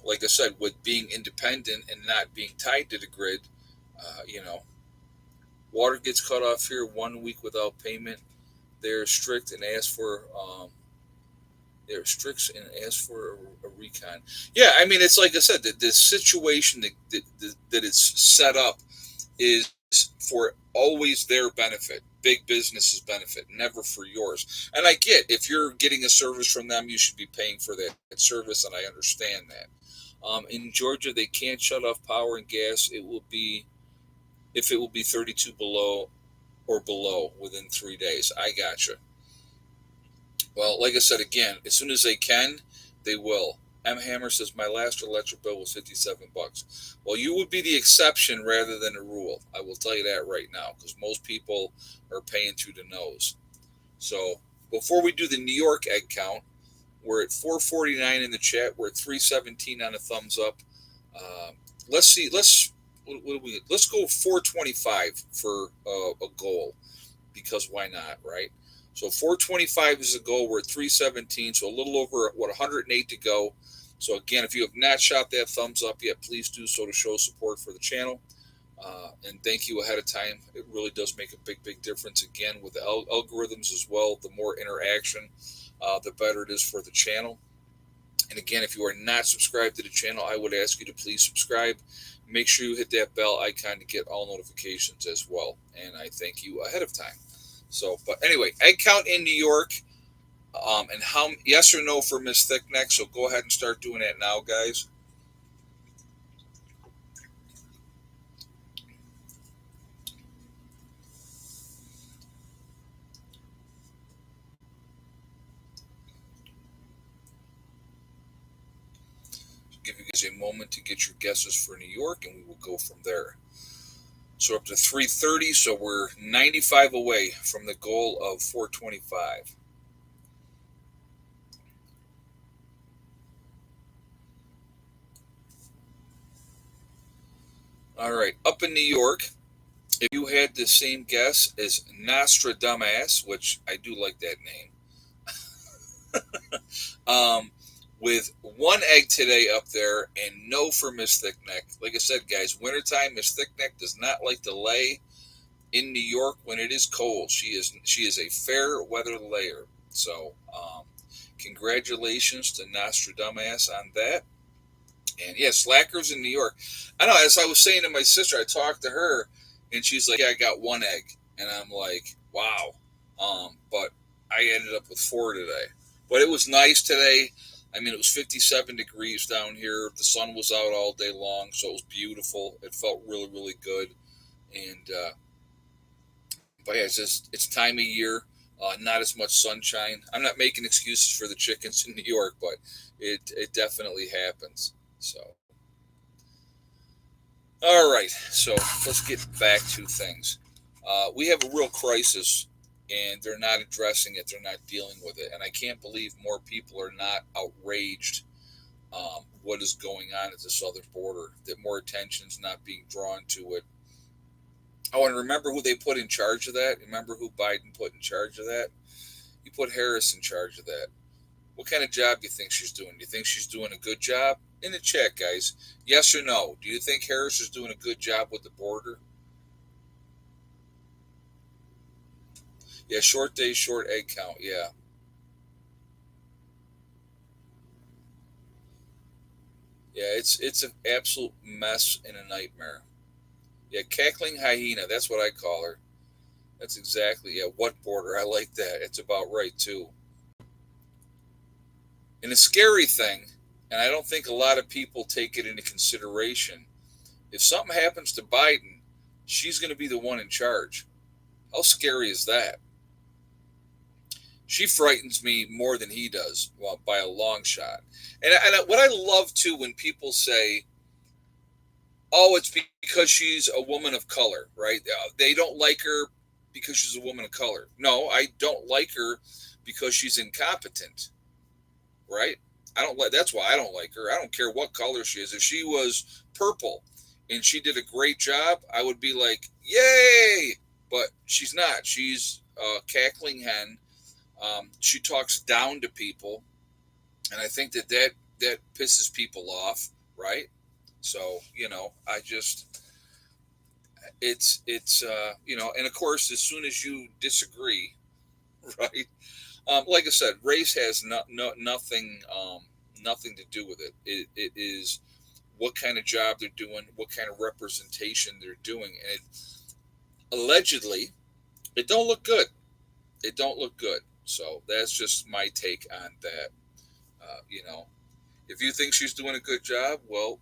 like I said, with being independent and not being tied to the grid, uh, you know, water gets cut off here 1 week without payment. They're strict and ask for they're strict and ask for a recon. Yeah, I mean it's like I said, the situation that it's set up is for always their benefit, big business's benefit, never for yours. And I get if you're getting a service from them, you should be paying for that service, and I understand that. In Georgia, they can't shut off power and gas. It will be if it will be 32 below or below within 3 days. I gotcha. Well, like I said again, as soon as they can, they will. M. Hammer says my last electric bill was $57. Well, you would be the exception rather than the rule. I will tell you that right now, because most people are paying through the nose. So before we do the New York egg count, we're at 449 in the chat. We're at 317 on a thumbs up. Let's see. Let's go 425 for a goal, because why not, right? So 425 is the goal. We're at 317, so a little over 108 to go. So again, if you have not shot that thumbs up yet, please do so to show support for the channel. And thank you ahead of time. It really does make a big difference. Again, with the algorithms as well, the more interaction, the better it is for the channel. And again, if you are not subscribed to the channel, I would ask you to please subscribe. Make sure you hit that bell icon to get all notifications as well. And I thank you ahead of time. So, but anyway, egg count in New York, and how yes or no for Miss Thickneck. So go ahead and start doing that now, guys. Give you guys a moment to get your guesses for New York, and we will go from there. So up to 330, so we're 95 away from the goal of 425. All right, up in New York, if you had the same guess as Nostradamus, which I do like that name, with one egg today up there and no for Miss Thickneck. Like I said, guys, wintertime, Miss Thickneck does not like to lay in New York when it is cold. She is a fair weather layer. So congratulations to Nostradamus on that. And yeah, slackers in New York. I know, as I was saying to my sister, I talked to her and she's like, yeah, I got one egg. And I'm like, wow. But I ended up with four today. But it was nice today. I mean, it was 57 degrees down here. The sun was out all day long, so it was beautiful. It felt really good. And but yeah, it's time of year. Not as much sunshine. I'm not making excuses for the chickens in New York, but it definitely happens. So, all right. So let's get back to things. We have a real crisis, and they're not addressing it. They're not dealing with it, and I can't believe more people are not outraged. What is going on at the southern border? That more attention is not being drawn to it. Oh, and remember who they put in charge of that? Remember who Biden put in charge of that? He put Harris in charge of that. What kind of job do you think she's doing? Do you think she's doing a good job? In the chat, guys. Yes or no? Do you think Harris is doing a good job with the border? Yeah, short day, short egg count. Yeah. Yeah, it's an absolute mess and a nightmare. Yeah, cackling hyena. That's what I call her. That's exactly, yeah, what border? I like that. It's about right, too. And the scary thing, and I don't think a lot of people take it into consideration, if something happens to Biden, she's going to be the one in charge. How scary is that? She frightens me more than he does, well, by a long shot. And what I love, too, when people say, oh, it's because she's a woman of color, right? They don't like her because she's a woman of color. No, I don't like her because she's incompetent, right? I don't like. That's why I don't like her. I don't care what color she is. If she was purple and she did a great job, I would be like, Yay! But she's not. She's a cackling hen. She talks down to people, and I think that pisses people off, right? So I just and of course, as soon as you disagree, right? Like I said, race has nothing to do with it. It is what kind of job they're doing, what kind of representation they're doing, and allegedly, it don't look good. It don't look good. So that's just my take on that. You know, if you think she's doing a good job, well,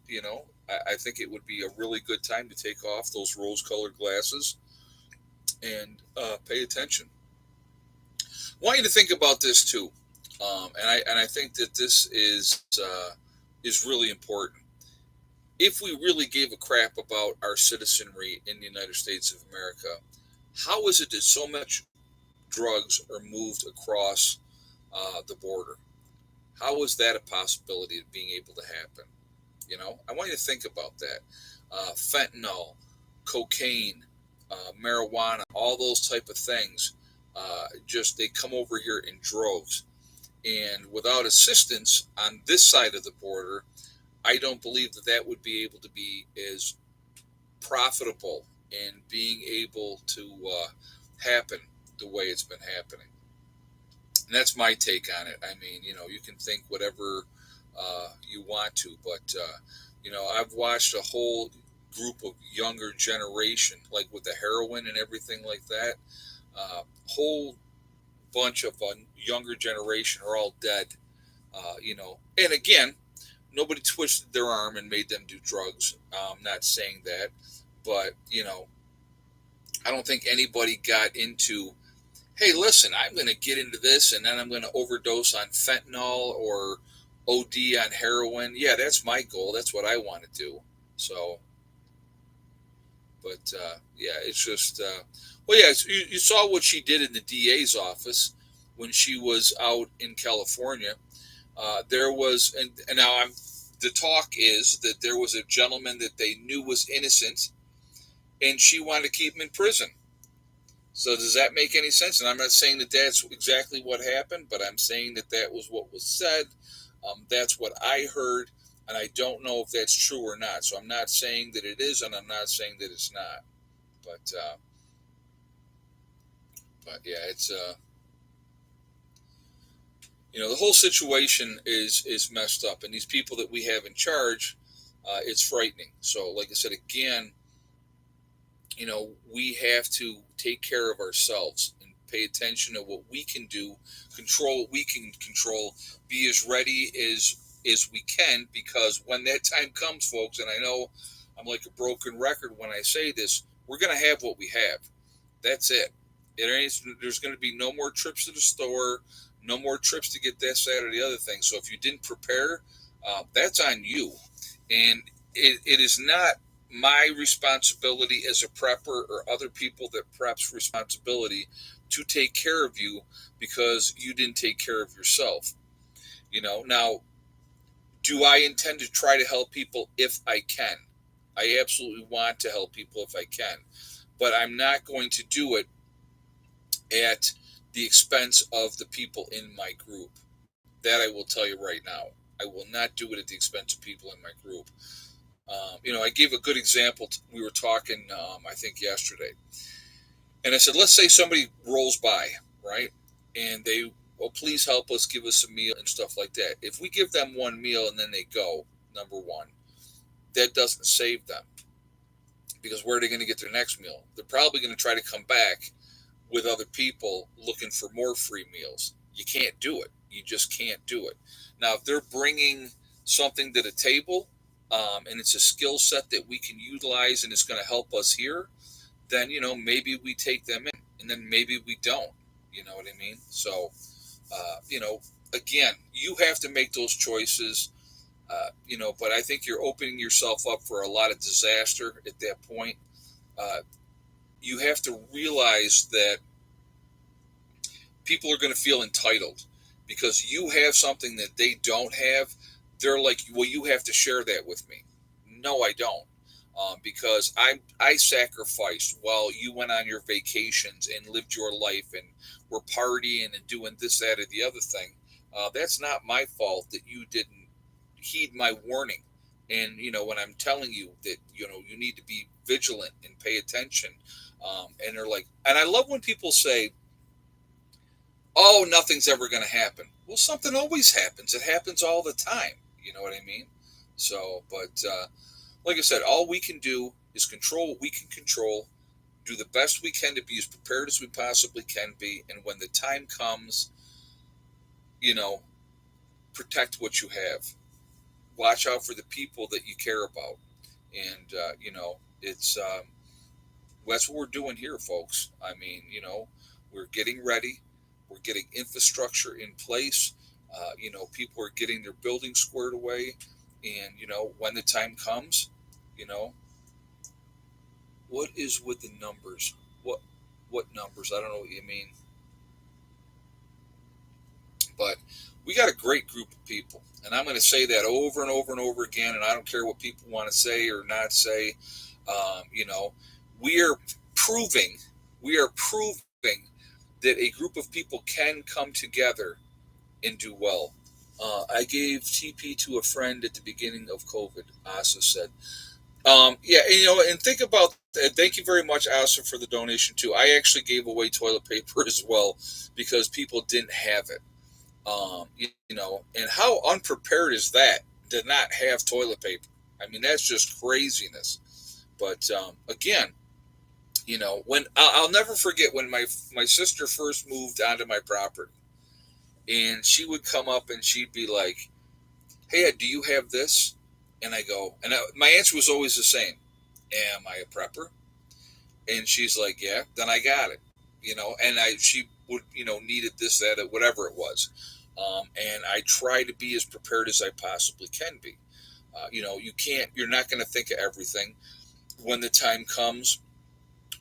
I think it would be a really good time to take off those rose-colored glasses and pay attention. I want you to think about this too, and I think that this is really important. If we really gave a crap about our citizenry in the United States of America, how is it that so much drugs are moved across the border? How is that a possibility of being able to happen? I want you to think about that. Fentanyl, cocaine, marijuana, all those type of things, just they come over here in droves. And without assistance on this side of the border, I don't believe that would be able to be as profitable and being able to happen the way it's been happening. And that's my take on it. I mean, you can think whatever you want to, but I've watched a whole group of younger generation, like with the heroin and everything like that. Whole bunch of younger generation are all dead. And again, nobody twisted their arm and made them do drugs. I'm not saying that, but I don't think anybody got into, hey, listen, I'm going to get into this and then I'm going to overdose on fentanyl or OD on heroin. Yeah, that's my goal. That's what I want to do. So, but yeah, it's just, well, yeah, you saw what she did in the DA's office when she was out in California. There was, and now the talk is that there was a gentleman that they knew was innocent and she wanted to keep him in prison. So does that make any sense? And I'm not saying that that's exactly what happened, but I'm saying that that was what was said. That's what I heard, and I don't know if that's true or not. So I'm not saying that it is, and I'm not saying that it's not. But yeah, it's the whole situation is messed up, and these people that we have in charge, it's frightening. So, like I said again, we have to take care of ourselves and pay attention to what we can do, control what we can control, be as ready as we can, because when that time comes, folks, and I know I'm like a broken record when I say this, we're going to have what we have. That's it. There's going to be no more trips to the store, no more trips to get this, that, or the other thing. So if you didn't prepare, that's on you. And it is not my responsibility as a prepper or other people that prep's responsibility to take care of you because you didn't take care of yourself. Now, do I intend to try to help people if I can? I absolutely want to help people if I can, but I'm not going to do it at the expense of the people in my group. That I will tell you right now. I will not do it at the expense of people in my group. I gave a good example. We were talking, I think, yesterday. And I said, let's say somebody rolls by, right? And they, oh, please help us, give us a meal and stuff like that. If we give them one meal and then they go, number one, that doesn't save them. Because where are they going to get their next meal? They're probably going to try to come back with other people looking for more free meals. You can't do it. You just can't do it. Now, if they're bringing something to the table, and it's a skill set that we can utilize and it's going to help us here, then, maybe we take them in and then maybe we don't. You know what I mean? So, again, you have to make those choices, but I think you're opening yourself up for a lot of disaster at that point. You have to realize that people are going to feel entitled because you have something that they don't have. They're like, well, you have to share that with me. No, I don't. because I sacrificed while you went on your vacations and lived your life and were partying and doing this, that, or the other thing. That's not my fault that you didn't heed my warning. And when I'm telling you that you need to be vigilant and pay attention, and they're like, and I love when people say, "Oh, nothing's ever going to happen." Well, something always happens. It happens all the time. You know what I mean? So, but like I said, all we can do is control what we can control, do the best we can to be as prepared as we possibly can be, and when the time comes, you know, protect what you have. Watch out for the people that you care about, and it's that's what we're doing here, folks. I mean, we're getting ready, we're getting infrastructure in place. People are getting their buildings squared away, and when the time comes, you know, what is with the numbers? What numbers? I don't know what you mean, but we got a great group of people, and I'm going to say that over and over and over again. And I don't care what people want to say or not say. You know, we are proving we are proving that a group of people can come together and do well. I gave TP to a friend at the beginning of COVID. Asa said, yeah, and think about that. Thank you very much, Asa, for the donation too. I actually gave away toilet paper as well because people didn't have it. And how unprepared is that to not have toilet paper? I mean, that's just craziness. But again, when I'll never forget when my sister first moved onto my property, and she would come up and she'd be like, "Hey, Ed, do you have this?" And I go, my answer was always the same: "Am I a prepper?" And she's like, "Yeah." Then I got it, and she would needed this, that, whatever it was, and I try to be as prepared as I possibly can be. You're not going to think of everything. When the time comes,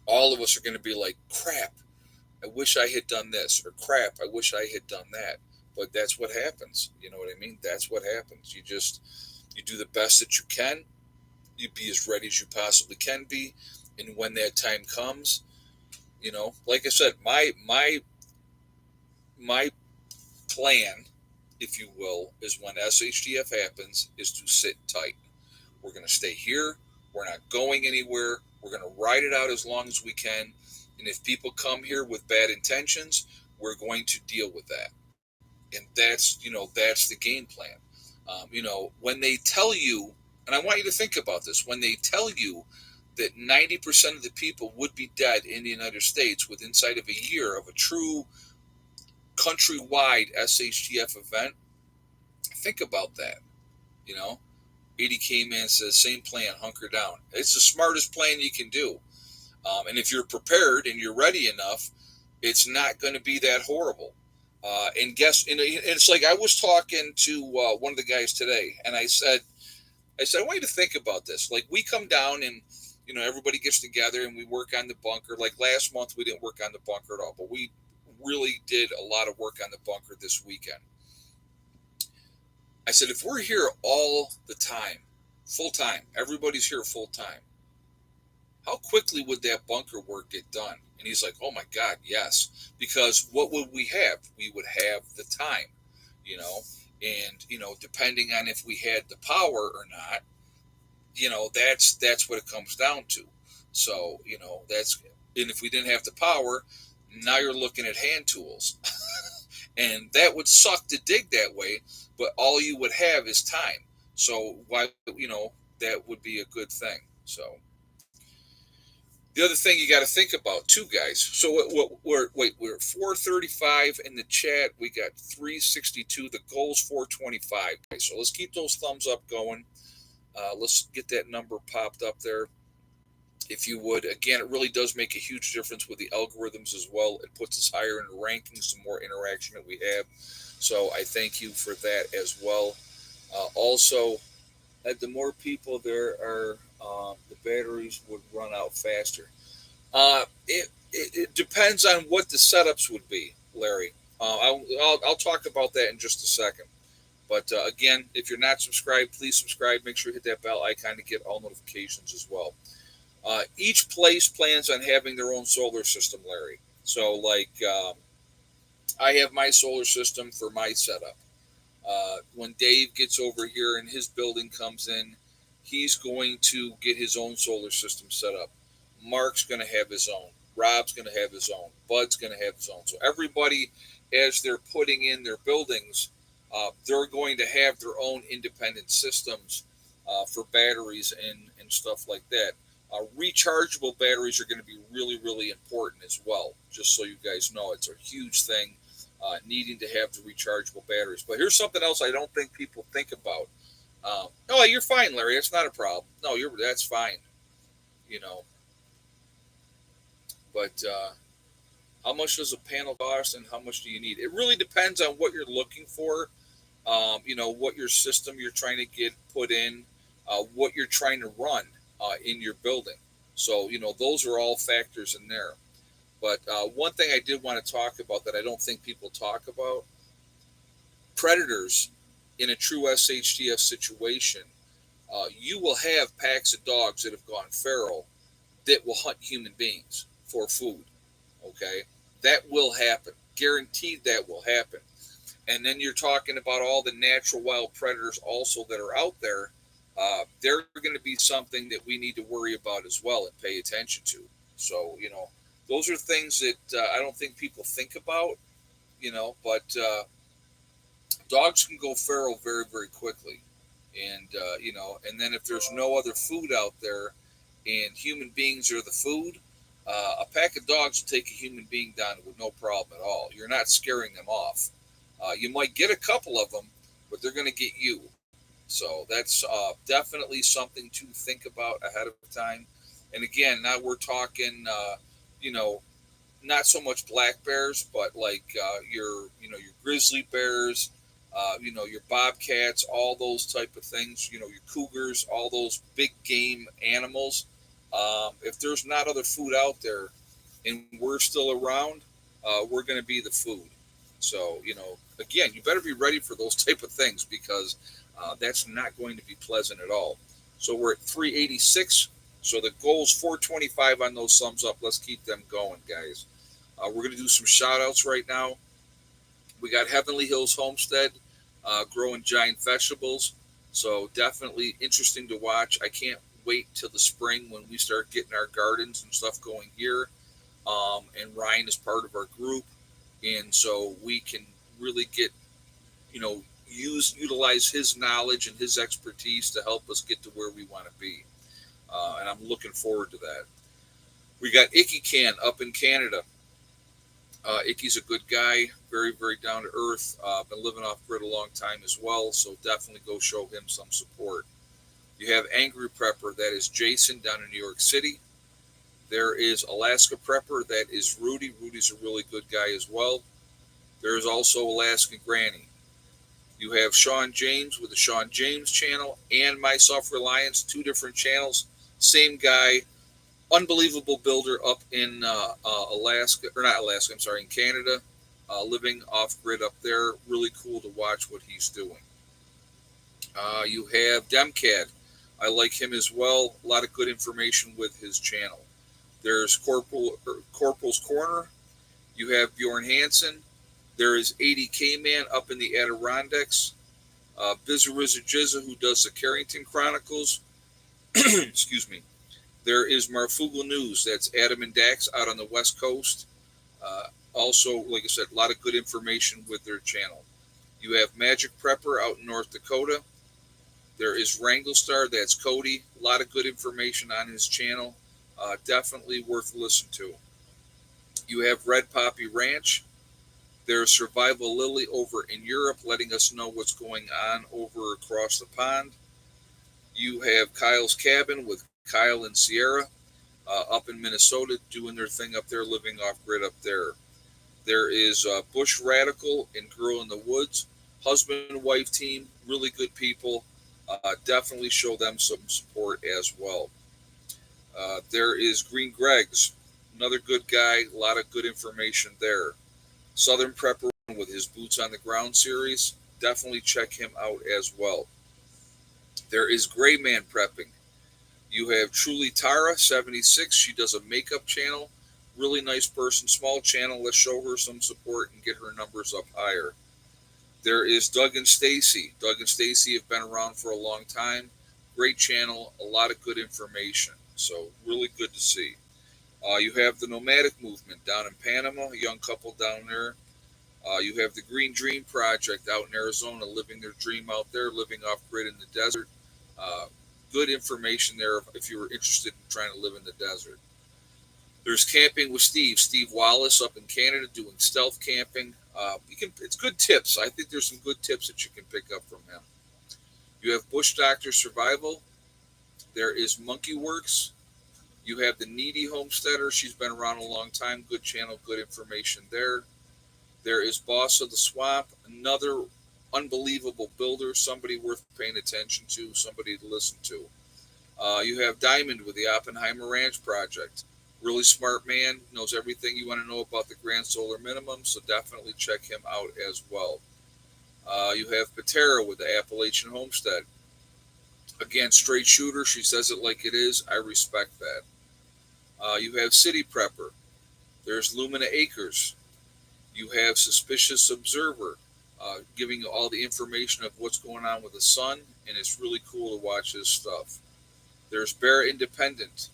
all of us are going to be like, "Crap, I wish I had done this," or "Crap, I wish I had done that." But that's what happens. You know what I mean? That's what happens. You do the best that you can. You be as ready as you possibly can be, and when that time comes, like I said, my plan, if you will, is when SHTF happens, is to sit tight. We're going to stay here. We're not going anywhere. We're going to ride it out as long as we can. And if people come here with bad intentions, we're going to deal with that. And that's the game plan. When they tell you, and I want you to think about this, when they tell you that 90% of the people would be dead in the United States within inside of a year of a true countrywide SHTF event, think about that. You know, 80K Man says, same plan, hunker down. It's the smartest plan you can do. And if you're prepared and you're ready enough, it's not going to be that horrible. And it's like I was talking to one of the guys today, and I want you to think about this. Like, we come down and, everybody gets together and we work on the bunker. Like last month, we didn't work on the bunker at all, but we really did a lot of work on the bunker this weekend. I said, if we're here all the time, full time, everybody's here full time, how quickly would that bunker work get done? And he's like, oh my God, yes. Because what would we have? We would have the time, and, depending on if we had the power or not, that's what it comes down to. So, and if we didn't have the power, now you're looking at hand tools. And that would suck to dig that way, but all you would have is time. So why, that would be a good thing. So the other thing you got to think about too, guys. So we're at 435 in the chat. We got 362. The goal's 425. So let's keep those thumbs up going. Let's get that number popped up there, if you would. Again, it really does make a huge difference with the algorithms as well. It puts us higher in the rankings the more interaction that we have. So I thank you for that as well. Also, the more people there are, the batteries would run out faster. It depends on what the setups would be, Larry. I'll talk about that in just a second. But again, if you're not subscribed, please subscribe. Make sure you hit that bell icon to get all notifications as well. Each place plans on having their own solar system, Larry. So, like, I have my solar system for my setup. When Dave gets over here and his building comes in, he's going to get his own solar system set up. Mark's going to have his own. Rob's going to have his own. Bud's going to have his own. So everybody, as they're putting in their buildings, they're going to have their own independent systems for batteries and stuff like that. Rechargeable batteries are going to be really, really important as well, just so you guys know. It's a huge thing, needing to have the rechargeable batteries. But here's something else I don't think people think about. Oh, you're fine, Larry. That's not a problem. No, that's fine. You know, but how much does a panel cost, and how much do you need? It really depends on what you're looking for. What your system you're trying to get put in, what you're trying to run in your building. So, those are all factors in there. But one thing I did want to talk about that I don't think people talk about, predators in a true SHTF situation, you will have packs of dogs that have gone feral that will hunt human beings for food. Okay? That will happen. Guaranteed that will happen. And then you're talking about all the natural wild predators also that are out there. They're going to be something that we need to worry about as well and pay attention to. So, those are things that I don't think people think about, but dogs can go feral very, very quickly. And, and then if there's no other food out there and human beings are the food, a pack of dogs will take a human being down with no problem at all. You're not scaring them off. You might get a couple of them, but they're going to get you. So that's definitely something to think about ahead of time. And again, now we're talking, not so much black bears, but like your grizzly bears, your bobcats, all those type of things. Your cougars, all those big game animals. If there's not other food out there, and we're still around, we're going to be the food. So again, you better be ready for those type of things because that's not going to be pleasant at all. So we're at 386. So the goal is 425 on those thumbs up. Let's keep them going, guys. We're going to do some shout outs right now. We got Heavenly Hills Homestead growing giant vegetables. So definitely interesting to watch. I can't wait till the spring when we start getting our gardens and stuff going here. And Ryan is part of our group. And so we can really get, utilize his knowledge and his expertise to help us get to where we want to be. And I'm looking forward to that. We got Icky Can up in Canada. Icky's a good guy, very, very down to earth. Been living off grid a long time as well, so definitely go show him some support. You have Angry Prepper, that is Jason down in New York City. There is Alaska Prepper, that is Rudy. Rudy's a really good guy as well. There is also Alaska Granny. You have Sean James with the Sean James channel and My Self-Reliance, two different channels. Same guy, unbelievable builder up in Alaska, or not Alaska, I'm sorry, in Canada, living off-grid up there. Really cool to watch what he's doing. You have Demcad. I like him as well. A lot of good information with his channel. There's Corporal's Corner. You have Bjorn Hansen. There is 80K Man up in the Adirondacks. Bizarrizza Jizza, who does the Carrington Chronicles. Excuse me. There is Marfugal News. That's Adam and Dax out on the West Coast. Also, like I said, a lot of good information with their channel. You have Magic Prepper out in North Dakota. There is Wranglestar. That's Cody. A lot of good information on his channel. Definitely worth listening to. You have Red Poppy Ranch. There's Survival Lily over in Europe, letting us know what's going on over across the pond. You have Kyle's Cabin with Kyle and Sierra up in Minnesota, doing their thing up there, living off grid up there. There is Bush Radical and Girl in the Woods, husband and wife team, really good people. Definitely show them some support as well. There is Green Greg's, another good guy, a lot of good information there. Southern Prepper with his Boots on the Ground series. definitely check him out as well. There is Gray Man Prepping. You have Truly Tara 76. She does a makeup channel. Really nice person, small channel. Let's show her some support and get her numbers up higher. There is Doug and Stacy. Doug and Stacy have been around for a long time. Great channel, a lot of good information. So really good to see. You have the Nomadic Movement down in Panama, a young couple down there. You have the Green Dream Project out in Arizona, living their dream out there, living off grid in the desert. Uh, Good information there if you were interested in trying to live in the desert. There's Camping with Steve, Steve Wallace up in Canada doing stealth camping. It's good tips. I think there's some good tips that you can pick up from him. You have Bush Doctor Survival. There is Monkey Works. You have the Needy Homesteader. She's been around a long time. Good channel, good information there. There is Boss of the Swamp, another unbelievable builder, somebody worth paying attention to, somebody to listen to. You have Diamond with the Oppenheimer Ranch Project. Really smart man, knows everything you want to know about the Grand Solar Minimum, so definitely check him out as well. You have Patera with the Appalachian Homestead. Again, straight shooter. She says it like it is. I respect that. You have City Prepper. There's Lumina Acres. You have Suspicious Observer, giving you all the information of what's going on with the sun, and it's really cool to watch this stuff. There's Bear Independent.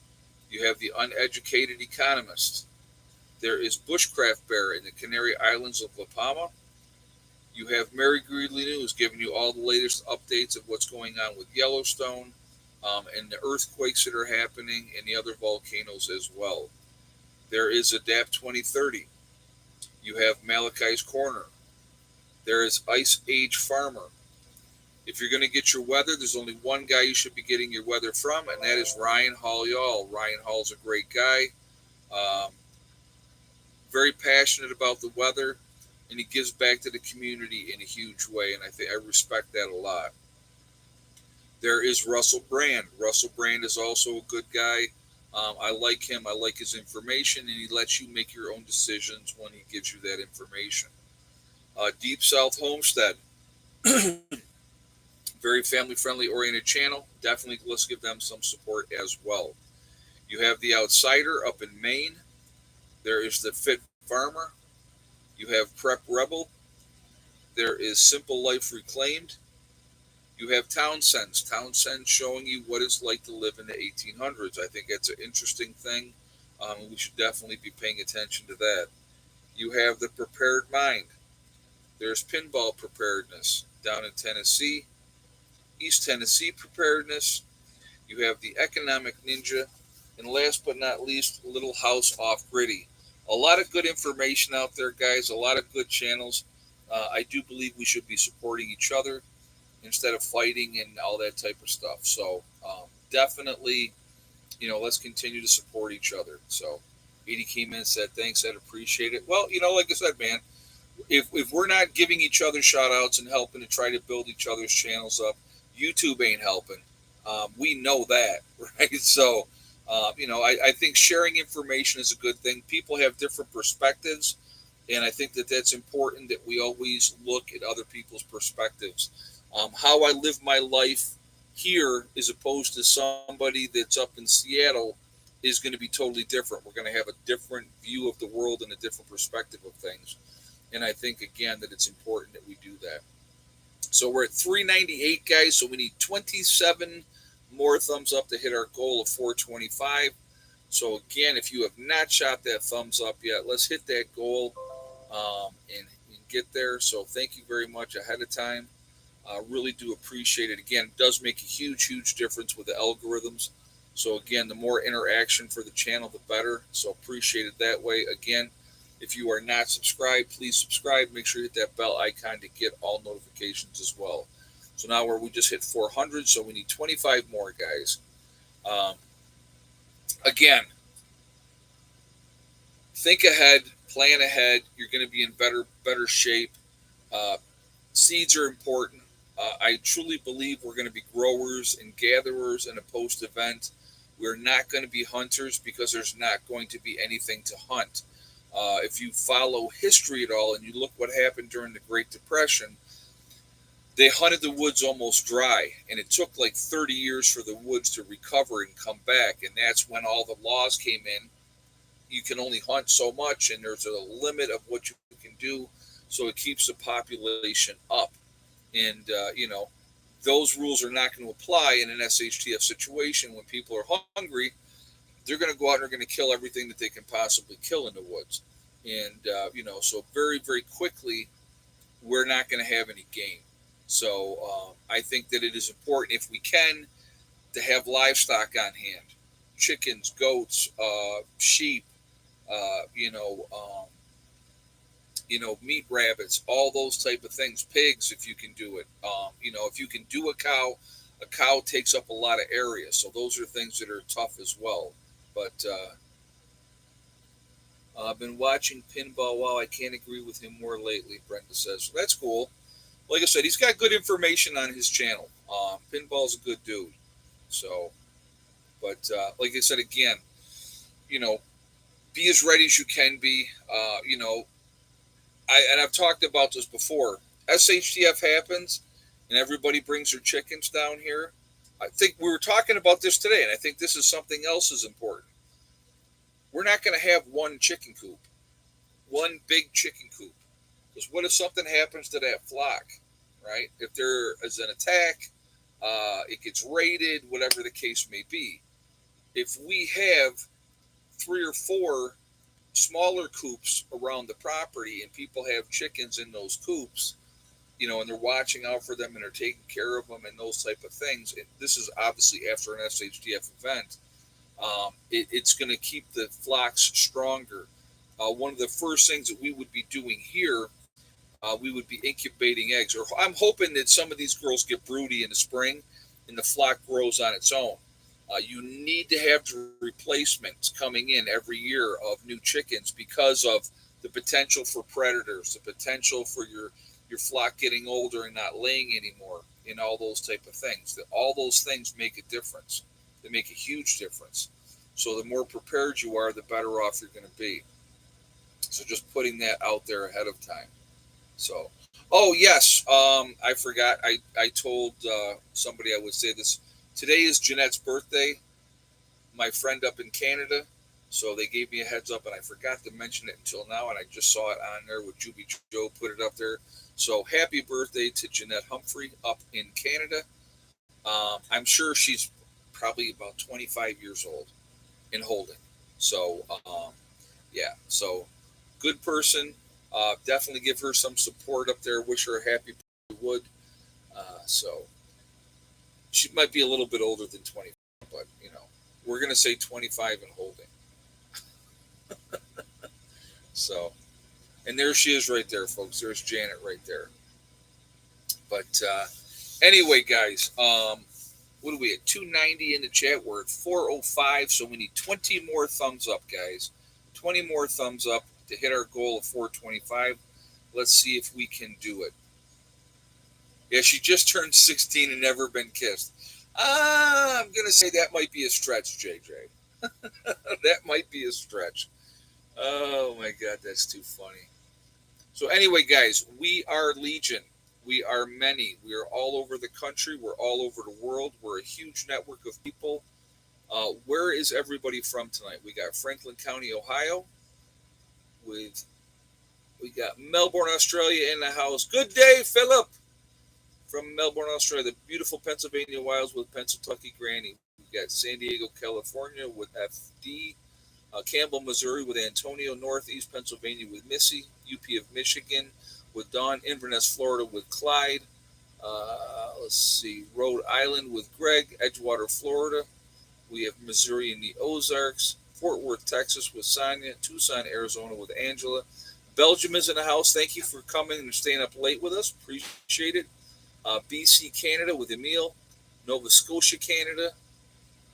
You have the Uneducated Economist. There is Bushcraft Bear in the Canary Islands of La Palma. You have Mary Greeley News giving you all the latest updates of what's going on with Yellowstone and the earthquakes that are happening and the other volcanoes as well. There is Adapt 2030. You have Malachi's Corner. There is Ice Age Farmer. If you're going to get your weather, there's only one guy you should be getting your weather from, and that is Ryan Hall Y'all. Ryan Hall's a great guy. Um, Very passionate about the weather, and he gives back to the community in a huge way, and I respect that a lot. There is Russell Brand. Russell Brand is also a good guy. I like him. I like his information, and he lets you make your own decisions when he gives you that information. Deep South Homestead, very family friendly oriented channel. Definitely let's give them some support as well. You have the Outsider up in Maine. There is the Fit Farmer. You have Prep Rebel. There is Simple Life Reclaimed. You have Townsend's. Townsend showing you what it's like to live in the 1800s. I think that's an interesting thing. We should definitely be paying attention to that. You have the Prepared Mind. There's Pinball Preparedness down in Tennessee. East Tennessee Preparedness. You have the Economic Ninja. And last but not least, Little House Off Gritty. A lot of good information out there, guys. A lot of good channels. I do believe we should be supporting each other instead of fighting and all that type of stuff. So definitely, let's continue to support each other. So Edie came in and said, thanks, I'd appreciate it. Well, like I said, man, if we're not giving each other shout outs and helping to try to build each other's channels up, YouTube ain't helping. We know that, right? So, I think sharing information is a good thing. People have different perspectives, and I think that that's important that we always look at other people's perspectives. How I live my life here as opposed to somebody that's up in Seattle is going to be totally different. We're going to have a different view of the world and a different perspective of things. And I think, again, that it's important that we do that. So we're at 398, guys. So we need 27 more thumbs up to hit our goal of 425. So, again, if you have not shot that thumbs up yet, let's hit that goal and get there. So thank you very much ahead of time. Really do appreciate it. Again, it does make a huge, huge difference with the algorithms. So, again, the more interaction for the channel, the better. So appreciate it that way. Again, if you are not subscribed, please subscribe. Make sure you hit that bell icon to get all notifications as well. So now we just hit 400, so we need 25 more, guys. Again, think ahead, plan ahead. You're going to be in better shape. Seeds are important. I truly believe we're going to be growers and gatherers in a post-event. We're not going to be hunters because there's not going to be anything to hunt. If you follow history at all and you look what happened during the Great Depression, they hunted the woods almost dry, and it took like 30 years for the woods to recover and come back. And that's when all the laws came in. You can only hunt so much, and there's a limit of what you can do, so it keeps the population up. And those rules are not going to apply in an SHTF situation. When people are hungry, they're going to go out and they're going to kill everything that they can possibly kill in the woods. And so very, very quickly, we're not going to have any game. So I think that it is important, if we can, to have livestock on hand: chickens, goats, sheep, uh, you know, um, meat rabbits, all those type of things. Pigs, if you can do it. If you can do a cow takes up a lot of area. So those are things that are tough as well. But I've been watching pinball. Wow, I can't agree with him more lately. Brenda says that's cool. Like I said, he's got good information on his channel. Pinball's a good dude. So, but like I said again, you know, be as ready as you can be. I've talked about this before. SHTF happens, and everybody brings their chickens down here. I think we were talking about this today, and I think this is something else is important. We're not going to have one chicken coop, one big chicken coop. Because what if something happens to that flock, right? If there is an attack, it gets raided, whatever the case may be. If we have three or four smaller coops around the property and people have chickens in those coops, and they're watching out for them and they're taking care of them and those type of things. And this is obviously after an SHTF event. It's going to keep the flocks stronger. One of the first things that we would be doing here, we would be incubating eggs. Or I'm hoping that some of these girls get broody in the spring and the flock grows on its own. You need to have replacements coming in every year of new chickens because of the potential for predators, the potential for your flock getting older and not laying anymore, and all those type of things. All those things make a difference. They make a huge difference. So the more prepared you are, the better off you're going to be. So just putting that out there ahead of time. So, oh yes, I forgot. I told somebody I would say this. Today is Jeanette's birthday. My friend up in Canada. So they gave me a heads up, and I forgot to mention it until now, and I just saw it on there with Juby Joe put it up there. So happy birthday to Jeanette Humphrey up in Canada. I'm sure she's probably about 25 years old in holding. So yeah, so good person. Definitely give her some support up there. Wish her a happy birthday. Would. So she might be a little bit older than 25, but we're gonna say 25 and holding. So, and there she is right there, folks. There's Janet right there. But anyway, guys, what are we at? 290 in the chat. We're at 405, so we need 20 more thumbs up, guys. 20 more thumbs up to hit our goal of 425. Let's see if we can do it. Yeah, she just turned 16 and never been kissed. I'm going to say that might be a stretch, JJ. That might be a stretch. Oh, my God, that's too funny. So anyway, guys, we are Legion. We are many. We are all over the country. We're all over the world. We're a huge network of people. Where is everybody from tonight? We got Franklin County, Ohio. We got Melbourne, Australia in the house. Good day, Philip. From Melbourne, Australia. The beautiful Pennsylvania Wilds with Pennsylvania Granny. We got San Diego, California with FD. Campbell, Missouri with Antonio. Northeast Pennsylvania with Missy. UP of Michigan with Dawn. Inverness, Florida with Clyde. Let's see. Rhode Island with Greg. Edgewater, Florida. We have Missouri in the Ozarks. Fort Worth, Texas with Sonia. Tucson, Arizona with Angela. Belgium is in the house. Thank you for coming and staying up late with us. Appreciate it. BC, Canada with Emil. Nova Scotia, Canada.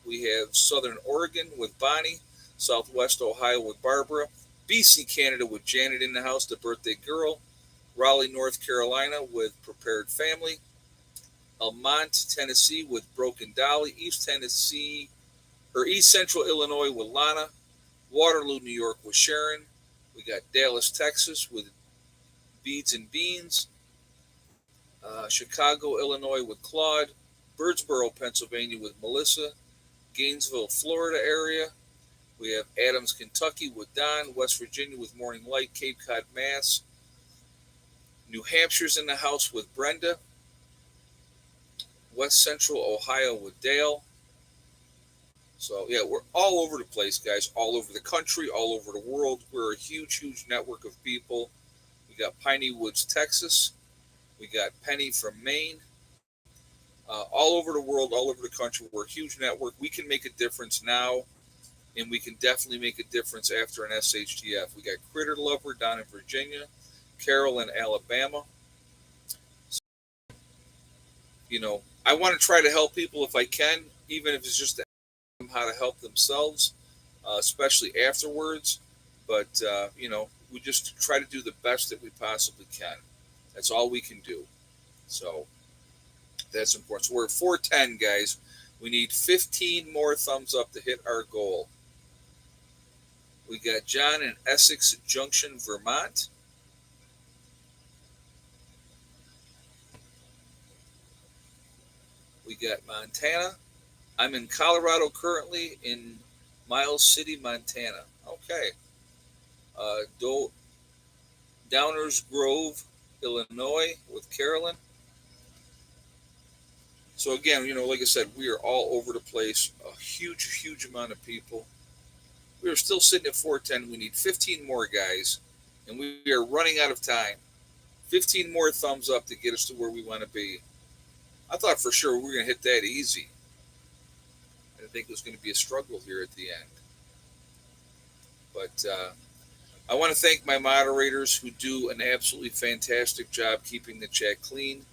We have Southern Oregon with Bonnie. Southwest Ohio with Barbara. BC, Canada with Janet in the house, the birthday girl. Raleigh, North Carolina with Prepared Family. Almont, Tennessee with Broken Dolly. East Central Illinois with Lana. Waterloo, New York with Sharon. We got Dallas, Texas with Beads and Beans. Chicago, Illinois with Claude, Birdsboro, Pennsylvania with Melissa, Gainesville, Florida area. We have Adams, Kentucky with Don, West Virginia with Morning Light, Cape Cod, Mass. New Hampshire's in the house with Brenda, West Central Ohio with Dale. So, yeah, we're all over the place, guys, all over the country, all over the world. We're a huge, huge network of people. We got Piney Woods, Texas. We got Penny from Maine. All over the world, all over the country. We're a huge network. We can make a difference now, and we can definitely make a difference after an SHTF. We got Critter Lover down in Virginia, Carroll in Alabama. I want to try to help people if I can, even if it's just to them how to help themselves, especially afterwards. But we just try to do the best that we possibly can. That's all we can do. So that's important. So we're at 410, guys. We need 15 more thumbs up to hit our goal. We got John in Essex Junction, Vermont. We got Montana. I'm in Colorado currently, in Miles City, Montana. Okay. Do- Downers Grove, Illinois with Carolyn. So again, like I said, we are all over the place. A huge, huge amount of people. We are still sitting at 410. We need 15 more guys, and we are running out of time. 15 more thumbs up to get us to where we want to be. I thought for sure we were going to hit that easy. I didn't think it was going to be a struggle here at the end. But I want to thank my moderators who do an absolutely fantastic job keeping the chat clean.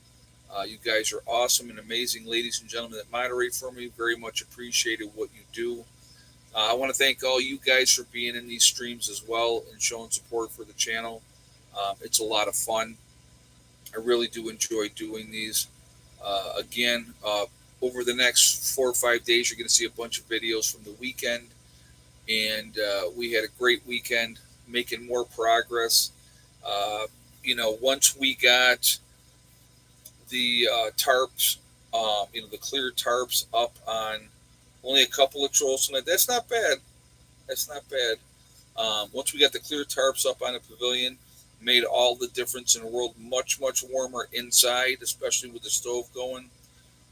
You guys are awesome and amazing, ladies and gentlemen, that moderate for me. Very much appreciated what you do. I want to thank all you guys for being in these streams as well and showing support for the channel. It's a lot of fun. I really do enjoy doing these. Again, over the next 4 or 5 days, you're going to see a bunch of videos from the weekend. And we had a great weekend, making more progress. Once we got the tarps, the clear tarps up on only a couple of trolls tonight, that's not bad. That's not bad. Once we got the clear tarps up on the pavilion, made all the difference in the world. Much, much warmer inside, especially with the stove going.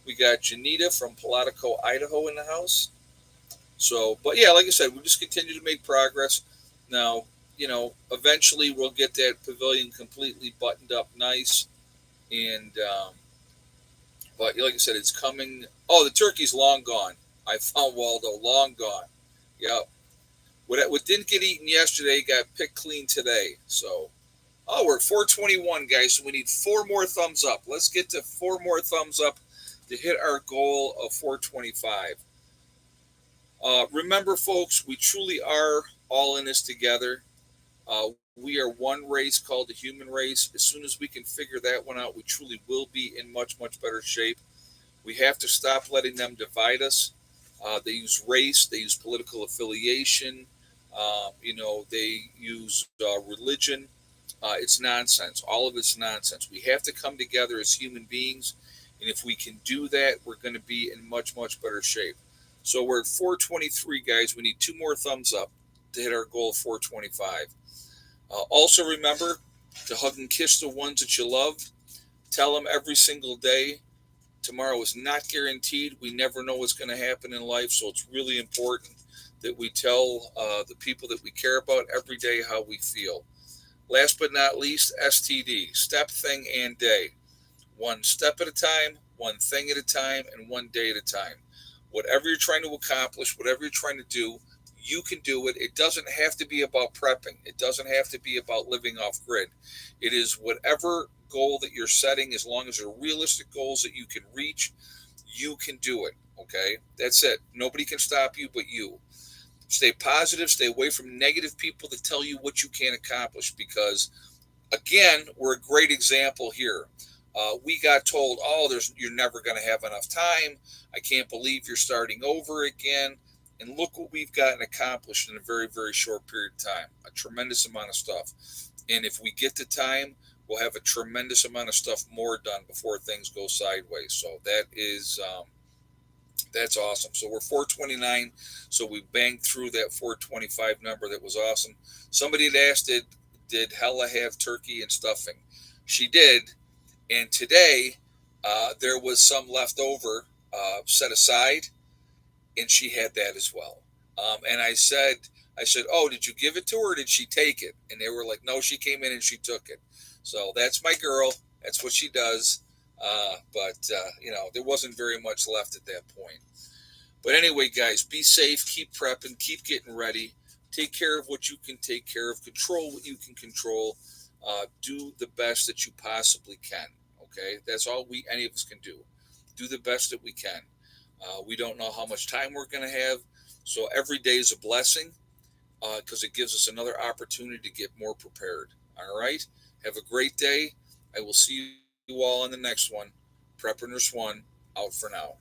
We got Janita from Palatica, Idaho in the house. So, but yeah, like I said, we just continue to make progress. Now, eventually we'll get that pavilion completely buttoned up nice. And, but like I said, it's coming. Oh, the turkey's long gone. I found Waldo, long gone. Yep. What didn't get eaten yesterday got picked clean today. So, we're at 421, guys. So we need 4 more thumbs up. Let's get to 4 more thumbs up to hit our goal of 425. Remember, folks, we truly are all in this together. We are one race called the human race. As soon as we can figure that one out, we truly will be in much, much better shape. We have to stop letting them divide us. They use race, they use political affiliation, they use religion. It's nonsense. All of it's nonsense. We have to come together as human beings. And if we can do that, we're going to be in much, much better shape. So we're at 423, guys. We need 2 more thumbs up to hit our goal of 425. Also, remember to hug and kiss the ones that you love. Tell them every single day. Tomorrow is not guaranteed. We never know what's going to happen in life. So it's really important that we tell the people that we care about every day how we feel. Last but not least, STD, step, thing, and day. One step at a time, one thing at a time, and one day at a time. Whatever you're trying to accomplish, whatever you're trying to do, you can do it. It doesn't have to be about prepping. It doesn't have to be about living off grid. It is whatever goal that you're setting, as long as they're realistic goals that you can reach, you can do it. Okay? That's it. Nobody can stop you but you. Stay positive. Stay away from negative people that tell you what you can't accomplish, because, again, we're a great example here. We got told, you're never going to have enough time. I can't believe you're starting over again. And look what we've gotten accomplished in a very, very short period of time. A tremendous amount of stuff. And if we get the time, we'll have a tremendous amount of stuff more done before things go sideways. So that's awesome. So we're 429. So we banged through that 425 number. That was awesome. Somebody had asked, did Hella have turkey and stuffing? She did. And today, there was some left over, set aside, and she had that as well. And I said, oh, did you give it to her or did she take it? And they were like, no, she came in and she took it. So that's my girl. That's what she does. But there wasn't very much left at that point. But anyway, guys, be safe, keep prepping, keep getting ready. Take care of what you can take care of, control what you can control. Do the best that you possibly can. Okay, that's all any of us can do. Do the best that we can. We don't know how much time we're going to have, so every day is a blessing because it gives us another opportunity to get more prepared. All right, have a great day. I will see you all on the next one. Prepperness One, out for now.